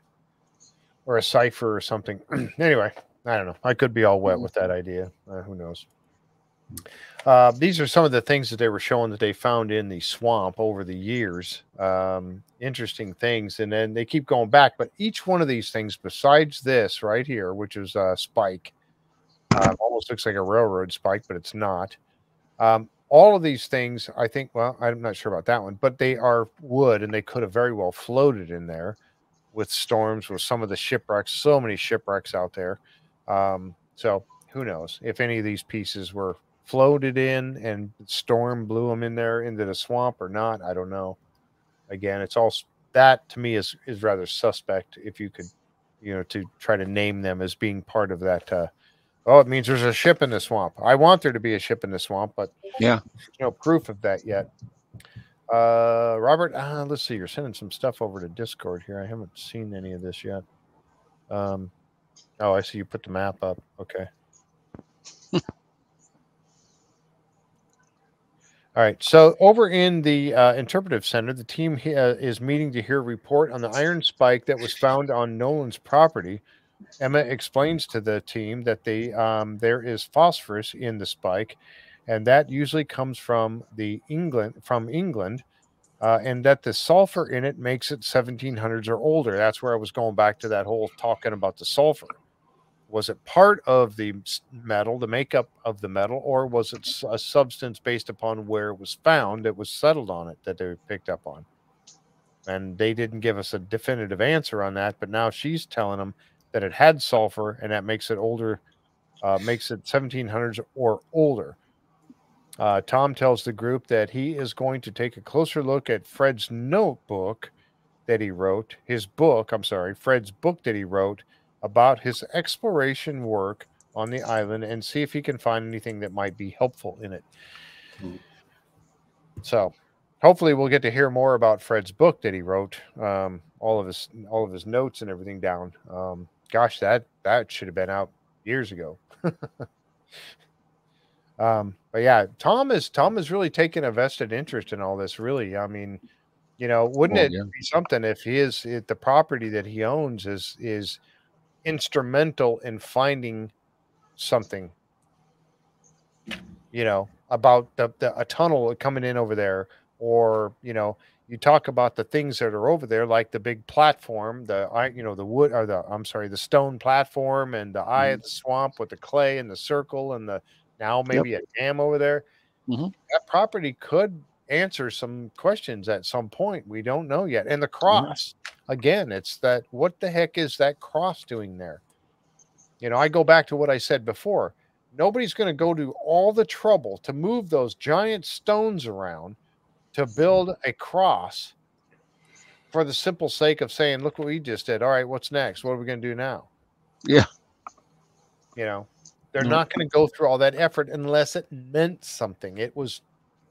or a cipher or something. Anyway. I don't know. I could be all wet with that idea. Who knows? These are some of the things that they were showing that they found in the swamp over the years. Interesting things. And then they keep going back. But each one of these things, besides this right here, which is a spike, almost looks like a railroad spike, but it's not. All of these things, I think, well, I'm not sure about that one, but they are wood, and they could have very well floated in there with storms, with some of the shipwrecks. So many shipwrecks out there. So who knows if any of these pieces were floated in and storm blew them in there into the swamp or not. I don't know. Again, it's all that to me is rather suspect. If you could, to try to name them as being part of that. It means there's a ship in the swamp. I want there to be a ship in the swamp, but there's no proof of that yet. Robert, let's see. You're sending some stuff over to Discord here. I haven't seen any of this yet. I see you put the map up. Okay. All right. So over in the interpretive center, the team is meeting to hear a report on the iron spike that was found on Nolan's property. Emma explains to the team that there is phosphorus in the spike, and that usually comes from England. and that the sulfur in it makes it 1700s or older. That's where I was going back to that whole talking about the sulfur. Was it part of the metal, the makeup of the metal, or was it a substance based upon where it was found that was settled on it that they picked up on? And they didn't give us a definitive answer on that, but now she's telling them that it had sulfur and that makes it older, makes it 1700s or older. Tom tells the group that he is going to take a closer look at Fred's notebook that he wrote, Fred's book that he wrote about his exploration work on the island and see if he can find anything that might be helpful in it. So hopefully we'll get to hear more about Fred's book that he wrote, all of his notes and everything down. Gosh, that should have been out years ago. But yeah, Tom is really taking a vested interest in all this. Really, I mean, wouldn't it be something if the property that he owns is instrumental in finding something, about a tunnel coming in over there, or you talk about the things that are over there, like the big platform, the wood, or the stone platform, and the eye of the swamp with the clay and the circle, and now maybe a dam over there. That property could answer some questions at some point. We don't know yet. And the cross, again, it's that, what the heck is that cross doing there? I go back to what I said before. Nobody's going to go to all the trouble to move those giant stones around to build a cross for the simple sake of saying, look what we just did. All right, what's next? What are we going to do now? Yeah. They're not going to go through all that effort unless it meant something. It was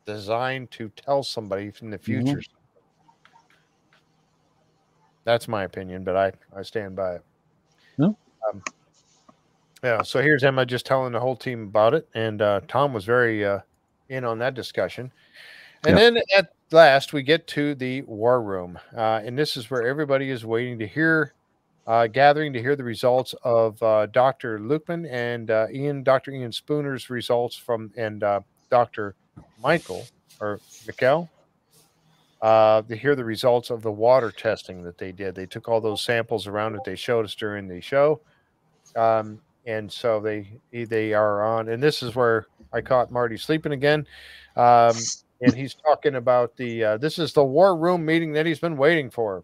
designed to tell somebody in the future. That's my opinion, but I stand by it. Yeah. So here's Emma just telling the whole team about it, and Tom was very in on that discussion. And then at last we get to the war room, and this is where everybody is waiting to hear, gathering to hear the results of Dr. Lukeman and Dr. Ian Spooner's results and Dr. Michael to hear the results of the water testing that they did. They took all those samples around that they showed us during the show. And so they are on, and this is where I caught Marty sleeping again. And he's talking about this is the war room meeting that he's been waiting for.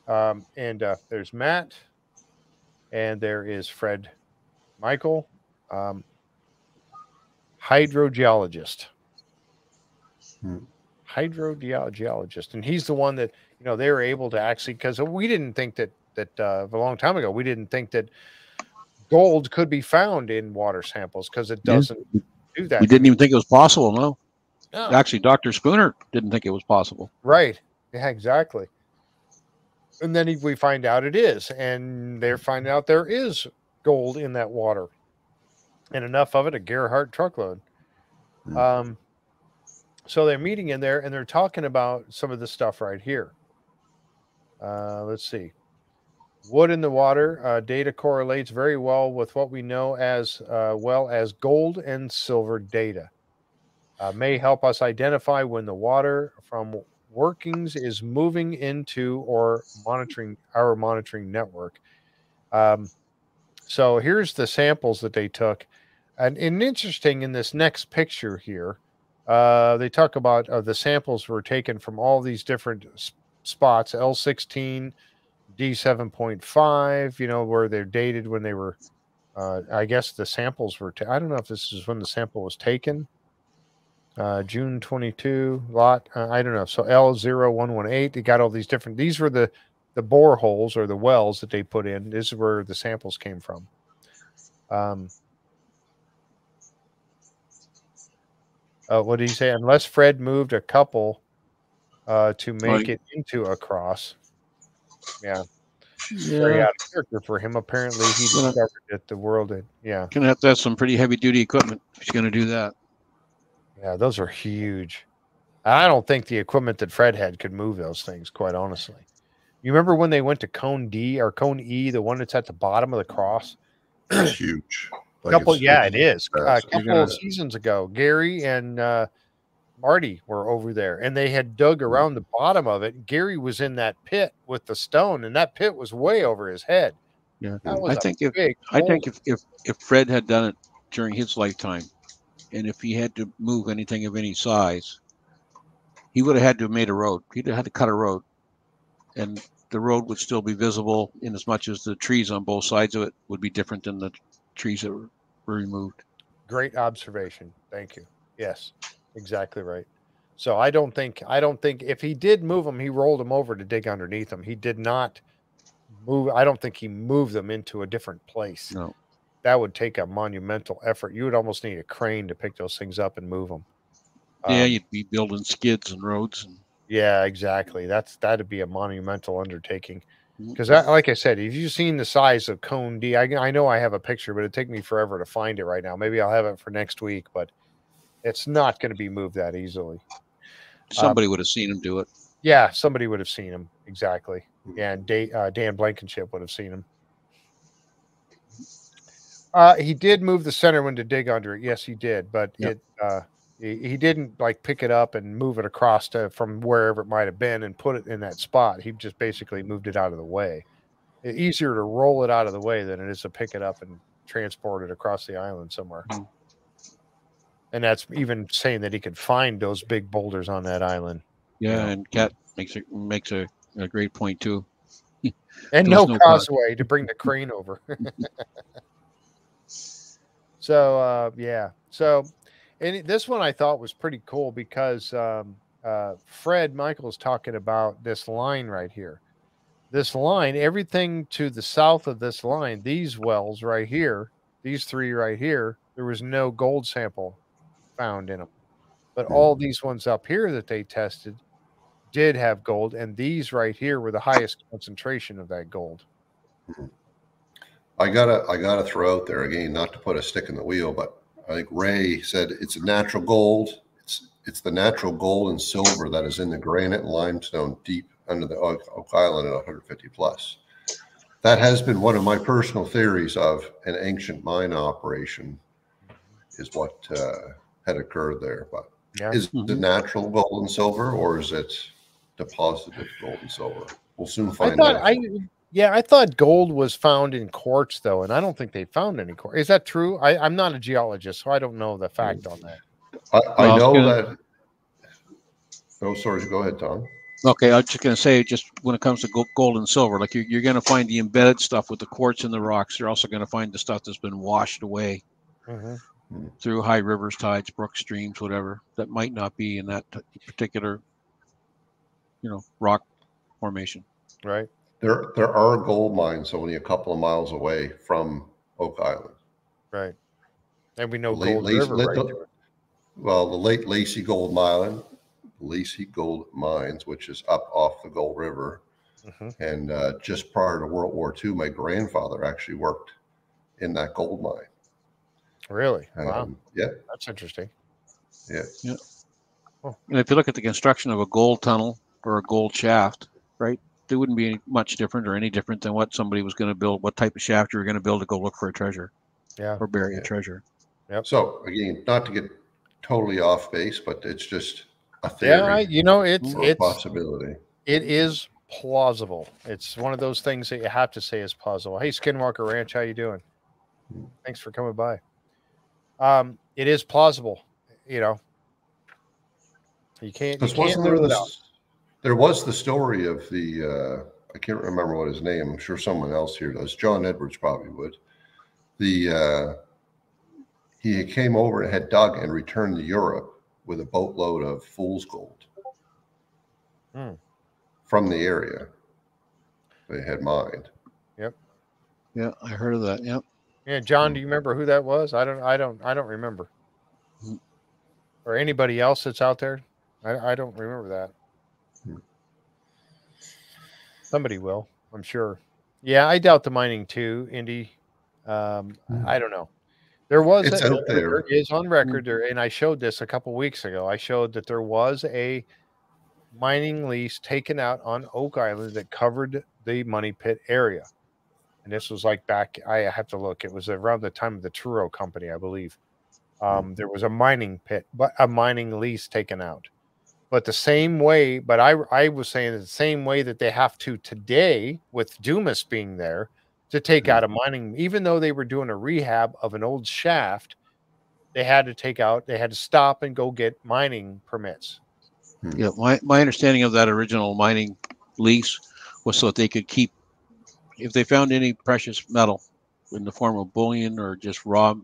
And there's Matt, and there is Fred Michael, hydrogeologist. Hydrogeologist. And he's the one that, they were able to actually, because we didn't think that a long time ago, we didn't think that gold could be found in water samples because it doesn't do that. We didn't even think it was possible. No. Actually, Dr. Spooner didn't think it was possible. Right. Yeah, exactly. And then we find out it is, and they're finding out there is gold in that water, and enough of it, a Gerhardt truckload. So they're meeting in there, and they're talking about some of the stuff right here. Let's see. Wood in the water data correlates very well with what we know as well as gold and silver data. May help us identify when the water from workings is moving into or monitoring network. So here's the samples that they took. And interesting in this next picture here, they talk about the samples were taken from all these different spots, L16, D7.5, where they're dated when they were, I guess the samples were, I don't know if this is when the sample was taken. June 22 lot. I don't know. So L0118, they got all these different, these were the boreholes or the wells that they put in. This is where the samples came from. What did he say? Unless Fred moved a couple to make it into a cross. Yeah. Very out of character for him. Apparently he discovered that the world had, Gonna have to have some pretty heavy duty equipment if he's gonna do that. Yeah, those are huge. I don't think the equipment that Fred had could move those things, quite honestly. You remember when they went to Cone D or Cone E, the one that's at the bottom of the cross? It's huge. It is. A couple of seasons ago, Gary and Marty were over there, and they had dug around the bottom of it. Gary was in that pit with the stone, and that pit was way over his head. Yeah, That was I think boulder. if Fred had done it during his lifetime, and if he had to move anything of any size, he would have had to have made a road. He'd have had to cut a road, and the road would still be visible in as much as the trees on both sides of it would be different than the trees that were removed. Great observation. Thank you. Yes, exactly right. So I don't think if he did move them, he rolled them over to dig underneath them. He did not move. I don't think he moved them into a different place. No. That would take a monumental effort. You would almost need a crane to pick those things up and move them. Yeah, you'd be building skids and roads. Yeah, exactly. That'd be a monumental undertaking. Because, like I said, if you've seen the size of Cone D, I know I have a picture, but it'd take me forever to find it right now. Maybe I'll have it for next week, but it's not going to be moved that easily. Somebody would have seen him do it. Yeah, somebody would have seen him. Exactly. Yeah, and Dan Blankenship would have seen him. He did move the center one to dig under it. Yes, he did, but he didn't like pick it up and move it across from wherever it might have been and put it in that spot. He just basically moved it out of the way. It's easier to roll it out of the way than it is to pick it up and transport it across the island somewhere. And that's even saying that he could find those big boulders on that island. Yeah, and Kat makes a great point too. And no causeway to bring the crane over. So yeah. So and this one I thought was pretty cool because Fred Michael's talking about this line right here. This line, everything to the south of this line, these wells right here, these three right here, there was no gold sample found in them. But all these ones up here that they tested did have gold, and these right here were the highest concentration of that gold. I gotta throw out there again, not to put a stick in the wheel, but I think Ray said it's a natural gold. It's the natural gold and silver that is in the granite and limestone deep under the Oak Island at 150 plus. That has been one of my personal theories of an ancient mine operation, is what had occurred there. But is it natural gold and silver, or is it deposited gold and silver? We'll soon find out. I thought gold was found in quartz, though, and I don't think they found any quartz. Is that true? I'm not a geologist, so I don't know the fact on that. I know that. Oh, sorry. Go ahead, Tom. Okay, I was just going to say, just when it comes to gold and silver, like you're going to find the embedded stuff with the quartz in the rocks. You're also going to find the stuff that's been washed away through high rivers, tides, brooks, streams, whatever. That might not be in that particular, rock formation. Right. There are gold mines only a couple of miles away from Oak Island. Right. And we know Gold River right there. Well, the late Lacey Gold Mines, which is up off the Gold River. And just prior to World War II, my grandfather actually worked in that gold mine. Really? Wow. Yeah. That's interesting. Yeah. Yeah. And if you look at the construction of a gold tunnel or a gold shaft, right, they wouldn't be much different or any different than what somebody was going to build, what type of shaft you were going to build to go look for a treasure. Yeah. Or bury a treasure. Yep. So again, not to get totally off base, but it's just a theory. Yeah, it's a possibility. It is plausible. It's one of those things that you have to say is plausible. Hey, Skinwalker Ranch, how you doing? Thanks for coming by. It is plausible. You can't rule it out. There was the story of the I can't remember what his name. I'm sure someone else here does. John Edwards probably would. He came over and had dug and returned to Europe with a boatload of fool's gold from the area they had mined. Yep. Yeah, I heard of that. Yep. Yeah, John, do you remember who that was? I don't remember. Or anybody else that's out there? I don't remember that. Somebody will, I'm sure. Yeah, I doubt the mining too, Indy. I don't know. There is on record there, and I showed this a couple weeks ago. I showed that there was a mining lease taken out on Oak Island that covered the Money Pit area. And this was like back, I have to look. It was around the time of the Truro Company, I believe. There was a mining pit, but a mining lease taken out. But the same way, but I was saying the same way that they have to today with Dumas being there to take out a mining, even though they were doing a rehab of an old shaft, they had to stop and go get mining permits. Yeah, my understanding of that original mining lease was so that they could keep, if they found any precious metal in the form of bullion or just raw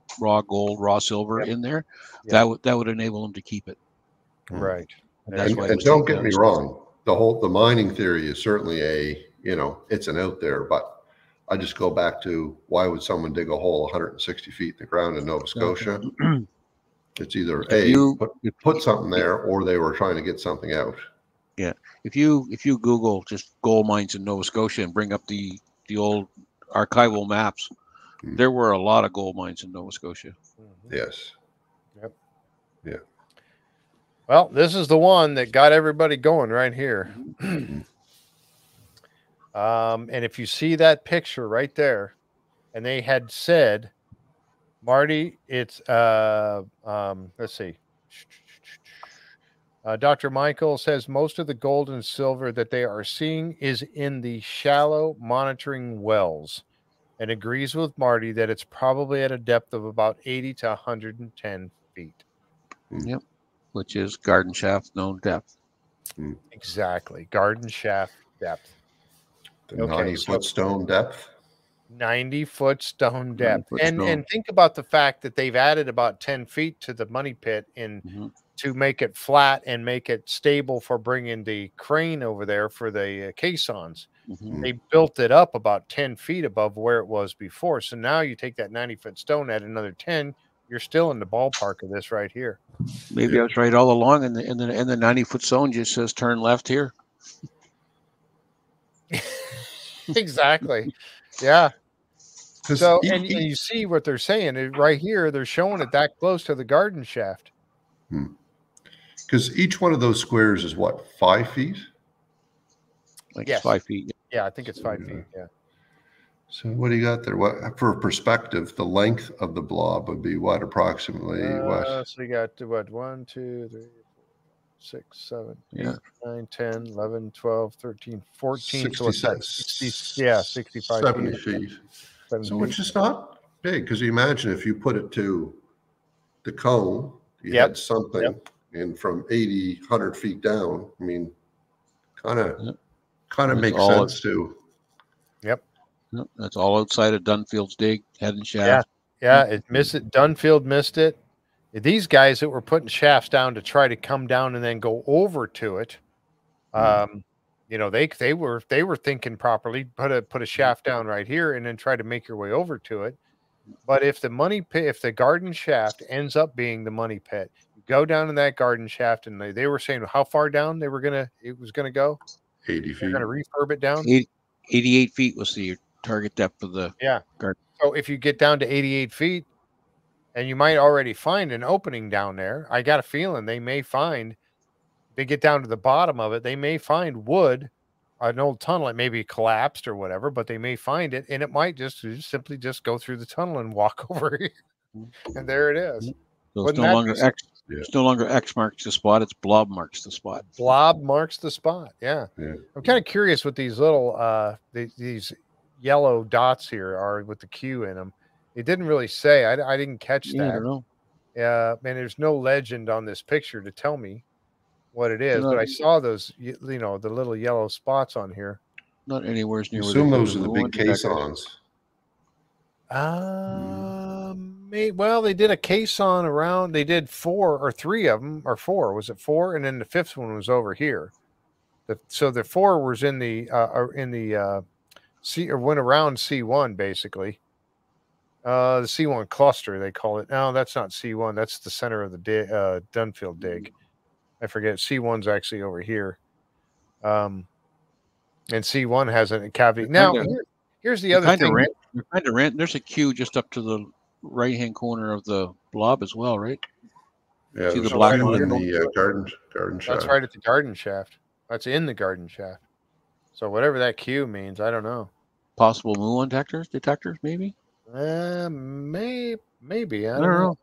gold, raw silver in there, that would enable them to keep it. Right. And that's why. And don't get me wrong, the mining theory is certainly it's an out there, but I just go back to, why would someone dig a hole 160 feet in the ground in Nova Scotia? It's either put something there, or they were trying to get something out. Yeah, if you Google just gold mines in Nova Scotia and bring up the old archival maps, there were a lot of gold mines in Nova Scotia. Yes. Yep. Yeah. Well, this is the one that got everybody going right here. And if you see that picture right there, and they had said, Marty, it's let's see. Dr. Michael says most of the gold and silver that they are seeing is in the shallow monitoring wells, and agrees with Marty that it's probably at a depth of about 80 to 110 feet. Yep, which is garden shaft known depth. Exactly, garden shaft depth. The 90-foot stone depth. 90-foot stone depth. And think about the fact that they've added about 10 feet to the money pit to make it flat and make it stable for bringing the crane over there for the caissons. They built it up about 10 feet above where it was before. So now you take that 90-foot stone, add another 10, you're still in the ballpark of this right here. Maybe I was right all along, and the 90-foot zone just says turn left here. Exactly. Yeah. So, and you see what they're saying right here. They're showing it that close to the garden shaft. Because each one of those squares is what, 5 feet? Like 5 feet. Yeah, I think it's 5 feet. Yeah. So what do you got there? What, for perspective, the length of the blob would be what, approximately? So you got what, 1, 2, 3, 4, 6, 7, 8, 9, 10, 11, 12, 13, 14. 65 70 feet. So which is not big, because you imagine if you put it to the cone, you had something, and from 80, 100 feet down, I mean, kind of makes sense too. Yep. That's all outside of Dunfield's dig, head and shaft. Yeah, it missed it. Dunfield missed it. These guys that were putting shafts down to try to come down and then go over to it, they were thinking properly. Put a shaft down right here and then try to make your way over to it. But if the money pit, if the garden shaft ends up being the money pit, you go down in that garden shaft, and they were saying how far down it was gonna go. 80 feet. They're gonna refurb it down. 88 feet was the target depth of the garden. So if you get down to 88 feet, and you might already find an opening down there, I got a feeling they get down to the bottom of it, they may find wood, an old tunnel. It may be collapsed or whatever, but they may find it, and it might just simply just go through the tunnel and walk over here. And there it is. So it's no longer X. It's no longer X marks the spot. It's Blob marks the spot. Blob marks the spot. Yeah. I'm kind of curious what these little these yellow dots here are with the Q in them. It didn't really say. I didn't catch that. I don't know. And there's no legend on this picture to tell me what it is, but I saw those, the little yellow spots on here. Not anywhere near. Assume those are the big caissons. Well, they did a caisson around. They did 4 or 3 of them, or 4. Was it 4? And then the 5th one was over here. So the 4 was in the C, or went around C1 basically. The C1 cluster, they call it. No, that's not C1. That's the center of the Dunfield dig. I forget. C1's actually over here. And C1 has a cavity. Now, here's the other thing. There's a queue just up to the right-hand corner of the blob as well, right? Yeah, see the black one in the garden shaft. That's right at the garden shaft. That's in the garden shaft. So whatever that queue means, I don't know. Possible muon detectors, maybe. Maybe. I don't know.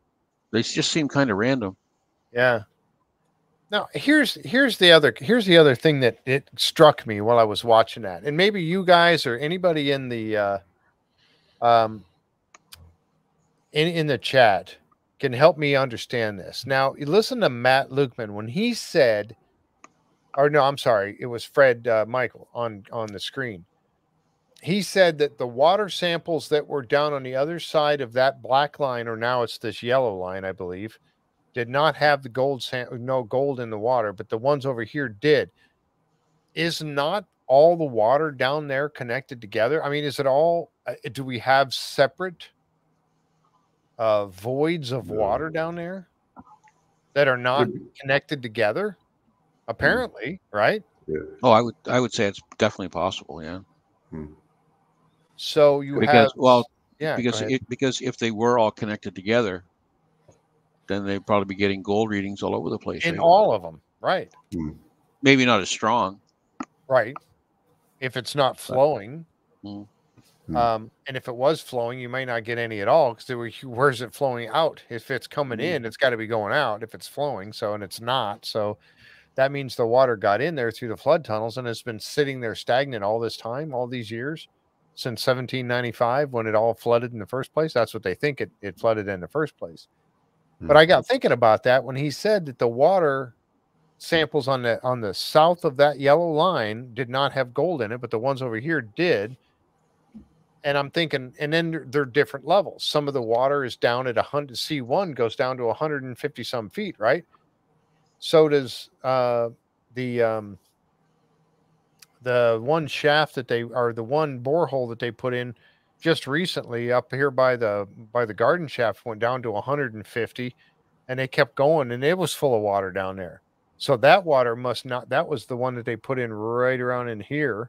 They just seem kind of random. Yeah. Now here's the other thing that it struck me while I was watching that, and maybe you guys or anybody in the in the chat can help me understand this. Now, you listen to Matt Lukeman when he said, or no, I'm sorry, it was Fred Michael on the screen. He said that the water samples that were down on the other side of that black line, or now it's this yellow line, I believe, did not have the no gold in the water, but the ones over here did. Is not all the water down there connected together? I mean, is it all? Do we have separate voids of water down there that are not connected together? Apparently, right? Yeah. Oh, I would say it's definitely possible. Yeah. So you because have because if they were all connected together, then they'd probably be getting gold readings all over the place. In right? all of them, right? Maybe not as strong, right? If it's not flowing, Mm. And if it was flowing, you may not get any at all because where's it flowing out? If it's coming in, it's got to be going out. If it's flowing, and it's not, so that means the water got in there through the flood tunnels and has been sitting there stagnant all this time, all these years, since 1795 when it all flooded in the first place. That's what they think it flooded in the first place. But I got thinking about that when he said that the water samples on the south of that yellow line did not have gold in it, but the ones over here did. And I'm thinking, and then they're different levels. Some of the water is down at 100. C1 goes down to 150 some feet, right? So does the one shaft that the one borehole that they put in just recently up here by the garden shaft went down to 150, and they kept going, and it was full of water down there. So that water must not. That was the one that they put in right around in here.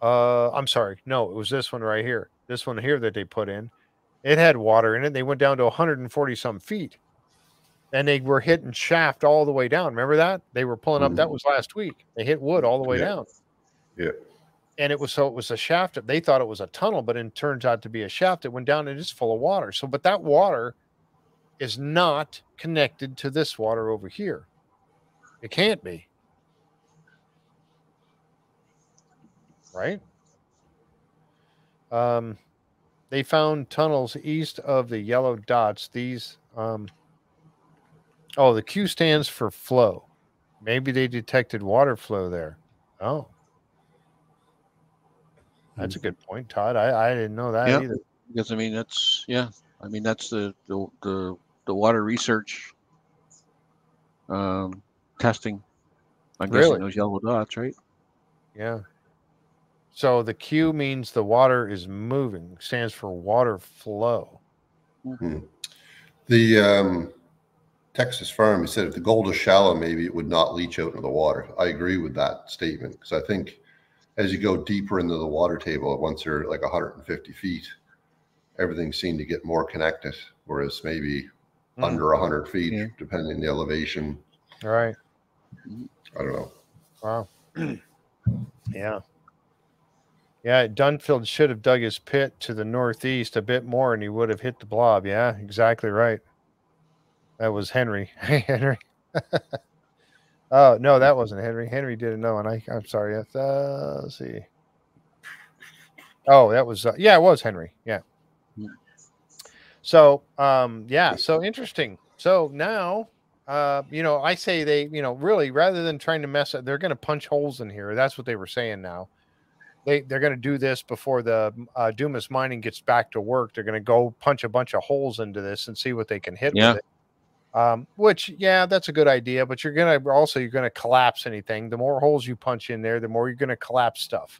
I'm sorry. No, it was this one right here. This one here that they put in. It had water in it. They went down to 140 some feet. And they were hitting shaft all the way down. Remember that? They were pulling up. That was last week. They hit wood all the way down. Yeah. And it was a shaft. They thought it was a tunnel, but it turns out to be a shaft. It went down and it's full of water. So, but that water is not connected to this water over here. It can't be. Right? They found tunnels east of the yellow dots. These, the Q stands for flow. Maybe they detected water flow there. Oh, that's a good point, Todd. I didn't know that either. Because I mean that's the water research testing. I'm guessing those yellow dots, right? Yeah. So the Q means the water is moving, stands for water flow. The Texas farm, he said if the gold is shallow, maybe it would not leach out into the water. I agree with that statement because I think as you go deeper into the water table, once you're like 150 feet, everything seemed to get more connected, whereas maybe under 100 feet, depending on the elevation. All right. I don't know. Wow. Yeah. Yeah, Dunfield should have dug his pit to the northeast a bit more and he would have hit the blob. Yeah, exactly right. That was Henry. Hey, Henry. Oh, no, that wasn't Henry. Henry didn't know, and I'm sorry. Let's see. Oh, that was, it was Henry. Yeah. So, so interesting. So now, I say they, really, rather than trying to mess up, they're going to punch holes in here. That's what they were saying now. They're going to do this before the Dumas Mining gets back to work. They're going to go punch a bunch of holes into this and see what they can hit with it. Which, that's a good idea, but you're going to collapse anything. The more holes you punch in there, the more you're going to collapse stuff.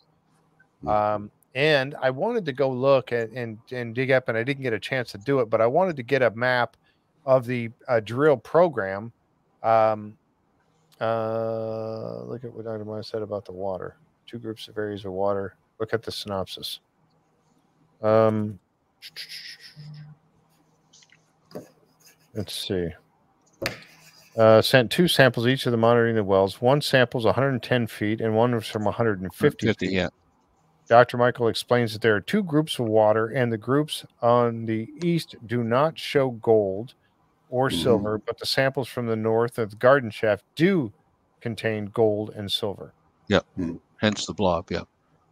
And I wanted to go look at and dig up, and I didn't get a chance to do it, but I wanted to get a map of the drill program. Look at what I said about the water. 2 groups of areas of water. Look at the synopsis. Let's see. Sent 2 samples each of the monitoring the wells. One sample's 110 feet and one was from 150 feet. Yeah. Dr. Michael explains that there are two groups of water, and the groups on the east do not show gold or silver, but the samples from the north of the garden shaft do contain gold and silver. Yeah. Hence the blob. Yeah.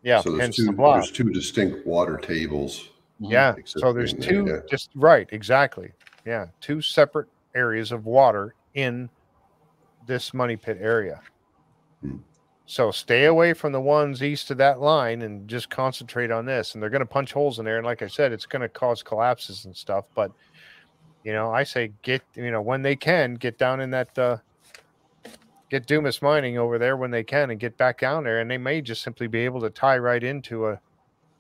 Yeah. So hence the blob. there's two distinct water tables. Yeah. So there's two, just right. Exactly. Yeah. Two separate areas of water in this money pit area. So stay away from the ones east of that line and just concentrate on this. And they're going to punch holes in there. And like I said, it's going to cause collapses and stuff. But, you know, I say when they can, get down in that, get Dumas Mining over there when they can and get back down there. And they may just simply be able to tie right into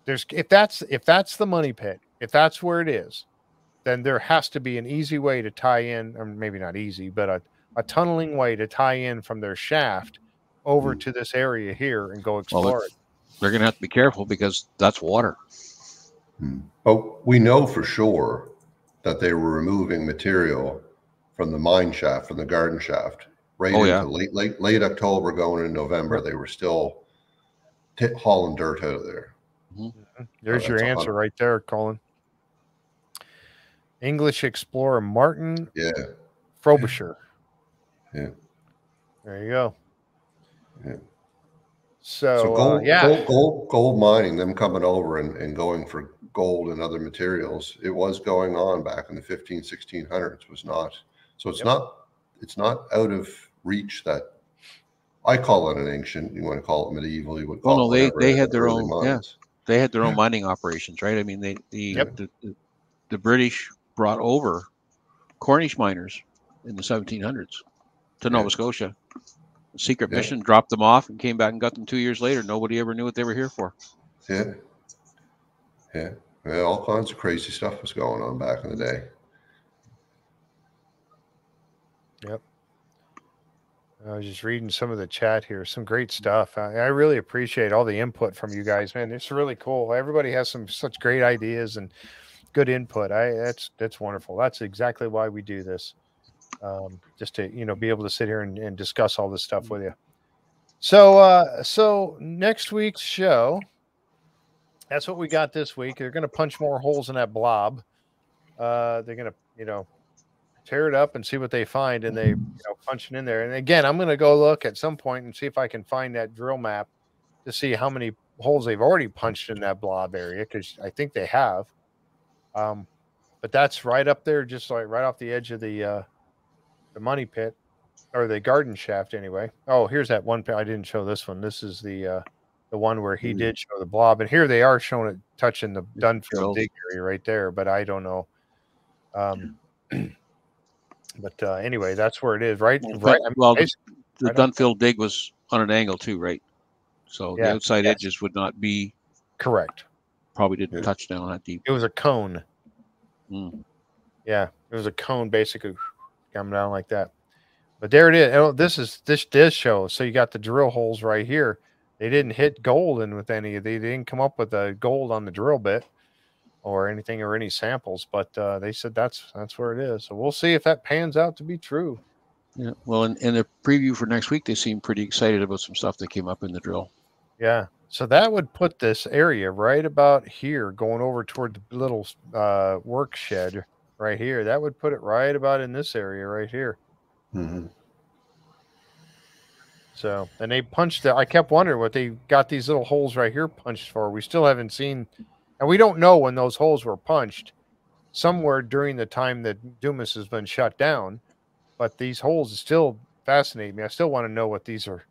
if that's the money pit, if that's where it is, then there has to be an easy way to tie in, or maybe not easy, but a tunneling way to tie in from their shaft over to this area here and go explore it. They're going to have to be careful because that's water. But we know for sure that they were removing material from the mine shaft, from the garden shaft, right into late October, going into November. They were still hauling dirt out of there. There's your answer right there, Colin. English explorer Martin Frobisher. Yeah. There you go. Yeah. So gold mining, them coming over and going for gold and other materials, it was going on back in the 1600s. Was not. So it's not out of reach. That I call it an ancient. You want to call it medieval? You would call it. They had their own. Yes, they had their own mining operations, right? I mean, the British brought over Cornish miners in the 1700s to Nova Scotia. A secret mission, dropped them off, and came back and got them 2 years later. Nobody ever knew what they were here for. Yeah. All kinds of crazy stuff was going on back in the day. Yep. I was just reading some of the chat here. Some great stuff. I really appreciate all the input from you guys, man. It's really cool. Everybody has such great ideas and good input. That's wonderful. That's exactly why we do this. Just to be able to sit here and discuss all this stuff with you. So next week's show, that's what we got this week. They're going to punch more holes in that blob. They're going to tear it up and see what they find, and they punch it in there. And again, I'm going to go look at some point and see if I can find that drill map to see how many holes they've already punched in that blob area, because I think they have. But that's right up there, just like right off the edge of the money pit, or the garden shaft anyway. Oh, here's that one. I didn't show this one. This is the one where he did show the blob, and here they are showing it touching the Dunfield dig area right there, but I don't know. But anyway, that's where it is, right? Right. The Dunfield dig was on an angle too, right? So the outside edges would not be correct. Probably didn't touch down that deep. It was a cone. Yeah, it was a cone basically coming down like that. But there it is. Oh, this show. So you got the drill holes right here. They didn't hit gold in with any. They didn't come up with a gold on the drill bit or anything or any samples. But they said that's where it is. So we'll see if that pans out to be true. Yeah. Well, in the preview for next week, they seem pretty excited about some stuff that came up in the drill. Yeah. So that would put this area right about here, going over toward the little work shed right here. That would put it right about in this area right here. Mm-hmm. So, and they punched that. I kept wondering what they got these little holes right here punched for. We still haven't seen, and we don't know when those holes were punched. Somewhere during the time that Dumas has been shut down, but these holes still fascinate me. I still want to know what these are.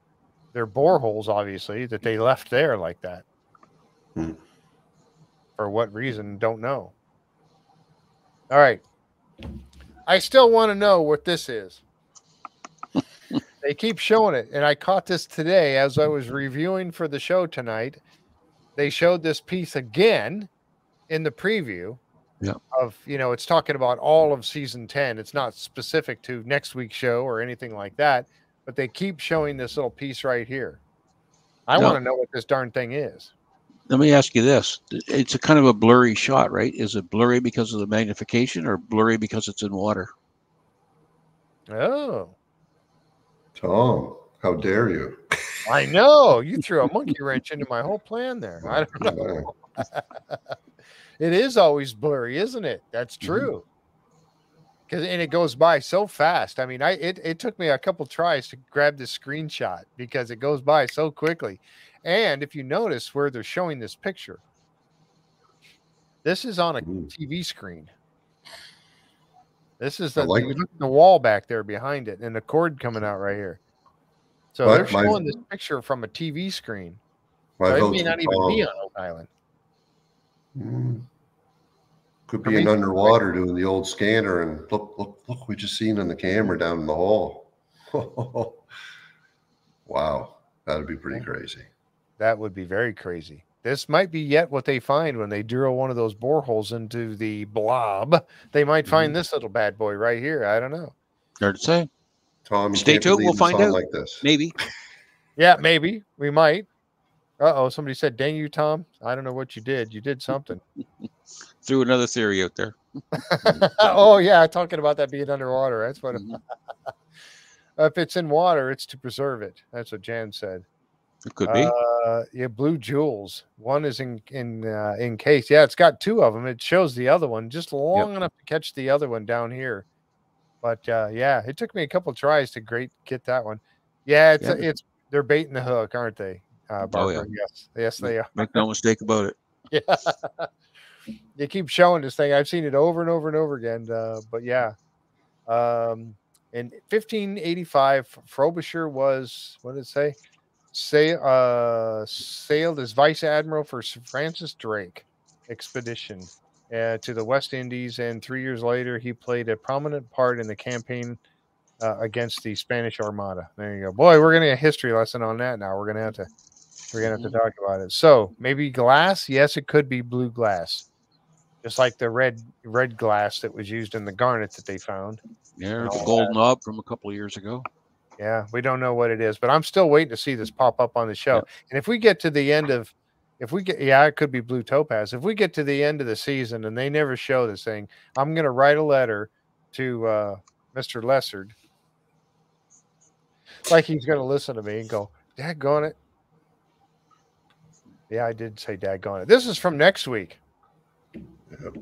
They're bore holes, obviously, that they left there like that. For what reason? Don't know. All right. I still want to know what this is. They keep showing it, and I caught this today as I was reviewing for the show tonight. They showed this piece again in the preview of, it's talking about all of season 10. It's not specific to next week's show or anything like that, but they keep showing this little piece right here. I want to know what this darn thing is. Let me ask you this. It's a kind of a blurry shot, right? Is it blurry because of the magnification or blurry because it's in water? Oh. Tom, how dare you? I know you threw a monkey wrench into my whole plan there. I don't know. It is always blurry, isn't it? That's true. And it goes by so fast. I mean, it took me a couple tries to grab this screenshot because it goes by so quickly. And if you notice where they're showing this picture, this is on a TV screen. This is you look at the wall back there behind it, and the cord coming out right here. So they're showing this picture from a TV screen. So it may not even be on Oak Island. Could be an underwater doing the old scanner, and look, we just seen on the camera down in the hole. Wow, that'd be pretty crazy. That would be very crazy. This might be yet what they find when they drill one of those boreholes into the blob. They might find this little bad boy right here. I don't know. Hard to say. Tom, stay tuned. We'll find out. Like this. Maybe. Yeah, maybe we might. Somebody said, "Dang you, Tom! I don't know what you did. You did something." Threw another theory out there. Oh yeah, talking about that being underwater. That's what. If it's in water, it's to preserve it. That's what Jan said. It could be. Yeah, blue jewels. One is in case. Yeah, it's got two of them. It shows the other one just long enough to catch the other one down here. But yeah, it took me a couple tries to get that one. Yeah, it's they're baiting the hook, aren't they? Barbara? Yes, they are. Make no mistake about it. Yeah, they keep showing this thing. I've seen it over and over and over again. But yeah, in 1585, Frobisher was, what did it say? Sailed as vice admiral for Sir Francis Drake expedition to the West Indies, and 3 years later he played a prominent part in the campaign against the Spanish Armada. There you go, boy. We're gonna get a history lesson on that now. We're gonna have to talk about it. So maybe glass. Yes, it could be blue glass, just like the red glass that was used in the garnet that they found. Yeah, the gold knob from a couple of years ago. Yeah, we don't know what it is, but I'm still waiting to see this pop up on the show. Yep. And if we get to the end of, it could be blue topaz. If we get to the end of the season and they never show this thing, I'm going to write a letter to Mr. Lessard, like he's going to listen to me and go, "Daggone it." Yeah, I did say daggone it. This is from next week. Yep.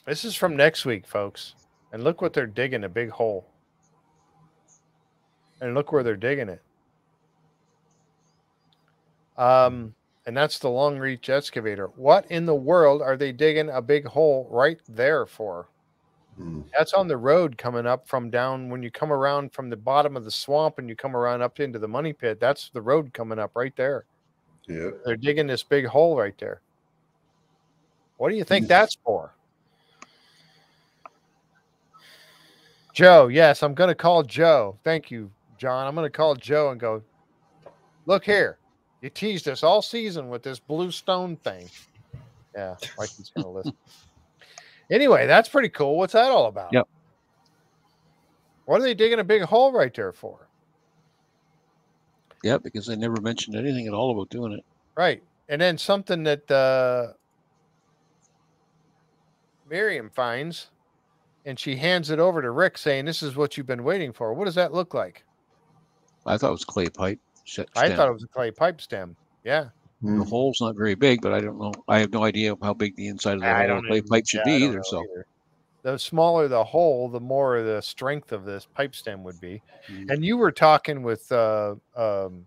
This is from next week, folks. And look what they're digging, a big hole. And look where they're digging it. And that's the long reach excavator. What in the world are they digging a big hole right there for? That's on the road coming up from down when you come around from the bottom of the swamp and you come around up into the money pit. That's the road coming up right there. Yeah. They're digging this big hole right there. What do you think that's for? Joe, yes, I'm going to call Joe. Thank you, John. I'm going to call Joe and go, "Look here. You teased us all season with this blue stone thing." Yeah, like he's going to listen. Anyway, that's pretty cool. What's that all about? Yep. What are they digging a big hole right there for? Yeah, because they never mentioned anything at all about doing it. Right. And then something that Miriam finds, and she hands it over to Rick saying, "This is what you've been waiting for." What does that look like? I thought it was clay pipe. I thought it was a clay pipe stem. Yeah. The hole's not very big, but I don't know. I have no idea how big the inside of the clay pipe should be either. So the smaller the hole, the more the strength of this pipe stem would be. And you were talking with Tony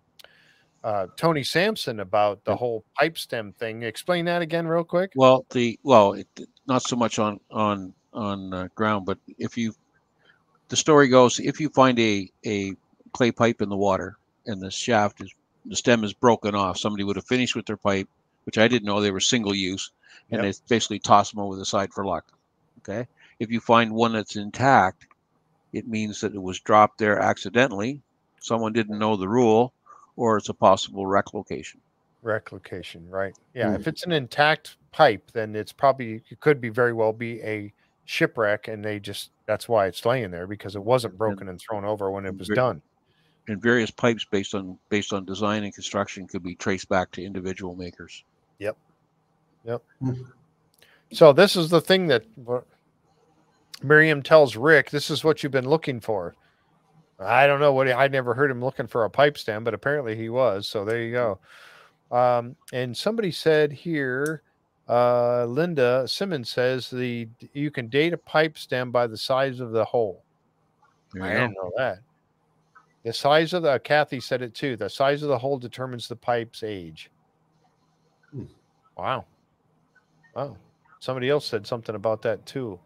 Sampson about the whole pipe stem thing. Explain that again real quick. Well, not so much on ground, but the story goes, if you find a clay pipe in the water and the stem is broken off, somebody would have finished with their pipe, which I didn't know they were single use, and they basically toss them over the side for luck. Okay. If you find one that's intact, it means that it was dropped there accidentally. Someone didn't know the rule, or it's a possible wreck location. Wreck location, right? Yeah. If it's an intact pipe, then it could be very well be a shipwreck, and that's why it's laying there, because it wasn't broken and thrown over when it was done. And various pipes based on design and construction could be traced back to individual makers. Yep. So this is the thing that Miriam tells Rick, "This is what you've been looking for." I don't know I never heard him looking for a pipe stem, but apparently he was. So there you go. And somebody said here, Linda Simmons says you can date a pipe stem by the size of the hole. There I you go. didn't know that. The size of the Kathy said it too. The size of the hole determines the pipe's age. Wow. Oh, somebody else said something about that too.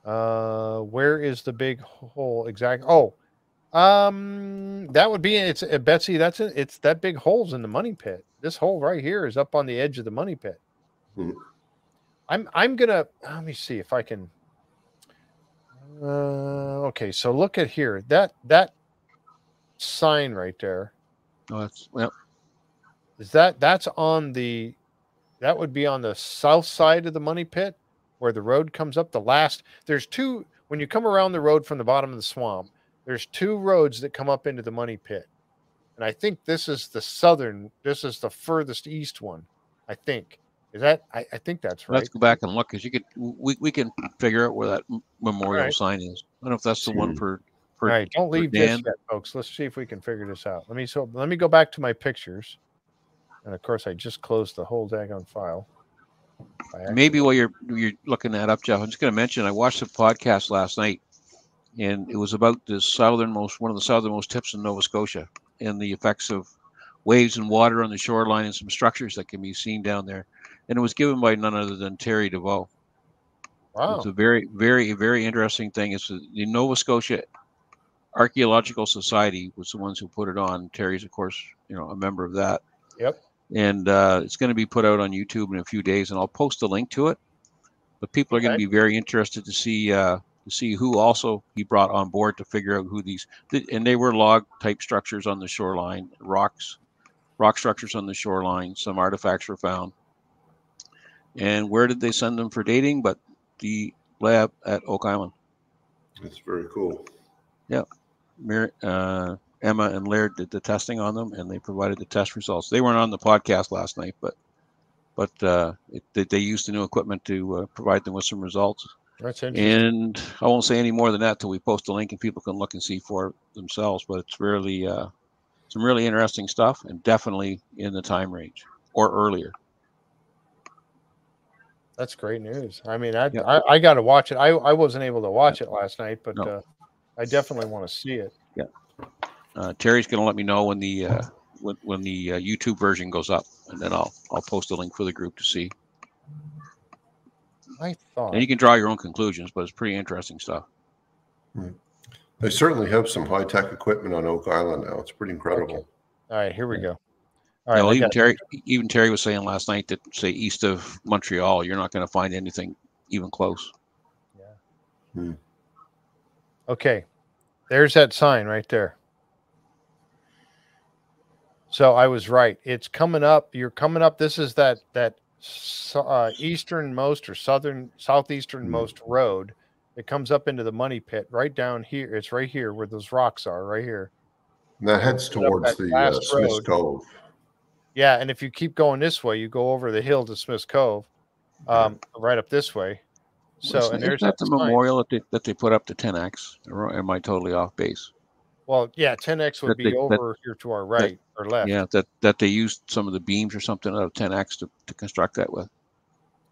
Where is the big hole exactly? Oh, that would be it's Betsy. It's that big hole's in the money pit. This hole right here is up on the edge of the money pit. I'm gonna let me see if I can. Okay, so look at here. That sign right there. Oh, yep. Is that's on the that would be on the south side of the money pit where the road comes up. There's two when you come around the road from the bottom of the swamp. There's two roads that come up into the money pit. And I think this is the furthest east one. I think. Is that I think that's right. Let's go back and look because we can figure out where that memorial right. sign is. I don't know if that's the one for all right, don't leave Dan. just yet, folks. Let's see if we can figure this out. Let me go back to my pictures. And of course I just closed the whole daggone file. Maybe while you're looking that up, Jeff, I'm just gonna mention I watched a podcast last night and it was about one of the southernmost tips in Nova Scotia and the effects of waves and water on the shoreline and some structures that can be seen down there. And it was given by none other than Terry DeVoe. Wow. It's a very, very, very interesting thing. It's the Nova Scotia Archaeological Society was the ones who put it on. Terry's, of course, a member of that. Yep. And it's going to be put out on YouTube in a few days, and I'll post a link to it. But people are going to be very interested to see who also he brought on board to figure out who and they were log type structures on the shoreline, rock structures on the shoreline. Some artifacts were found. And where did they send them for dating? But the lab at Oak Island. That's very cool. Yeah. Emma and Laird did the testing on them, and they provided the test results. They weren't on the podcast last night, but they used the new equipment to provide them with some results. That's interesting. And I won't say any more than that till we post a link and people can look and see for themselves. But it's really some really interesting stuff, and definitely in the time range or earlier. That's great news. I mean, I got to watch it. I wasn't able to watch it last night, but I definitely want to see it. Yeah. Terry's going to let me know when the YouTube version goes up, and then I'll post a link for the group to see. And you can draw your own conclusions, but it's pretty interesting stuff. They certainly have some high-tech equipment on Oak Island now. It's pretty incredible. Okay. All right, here we go. All right. Well, even Terry was saying last night that, say, east of Montreal, you're not going to find anything even close. Yeah. Okay. There's that sign right there. So I was right. It's coming up. You're coming up. This is that easternmost or southeasternmost road that comes up into the money pit right down here. It's right here where those rocks are, right here. And that heads towards the Smith's Cove. Yeah, and if you keep going this way, you go over the hill to Smith's Cove, right up this way. So, and there's that the memorial that they put up to 10X, or am I totally off base? Well, yeah, 10X would be over here to our right or left. Yeah, that they used some of the beams or something out of 10X to construct that with.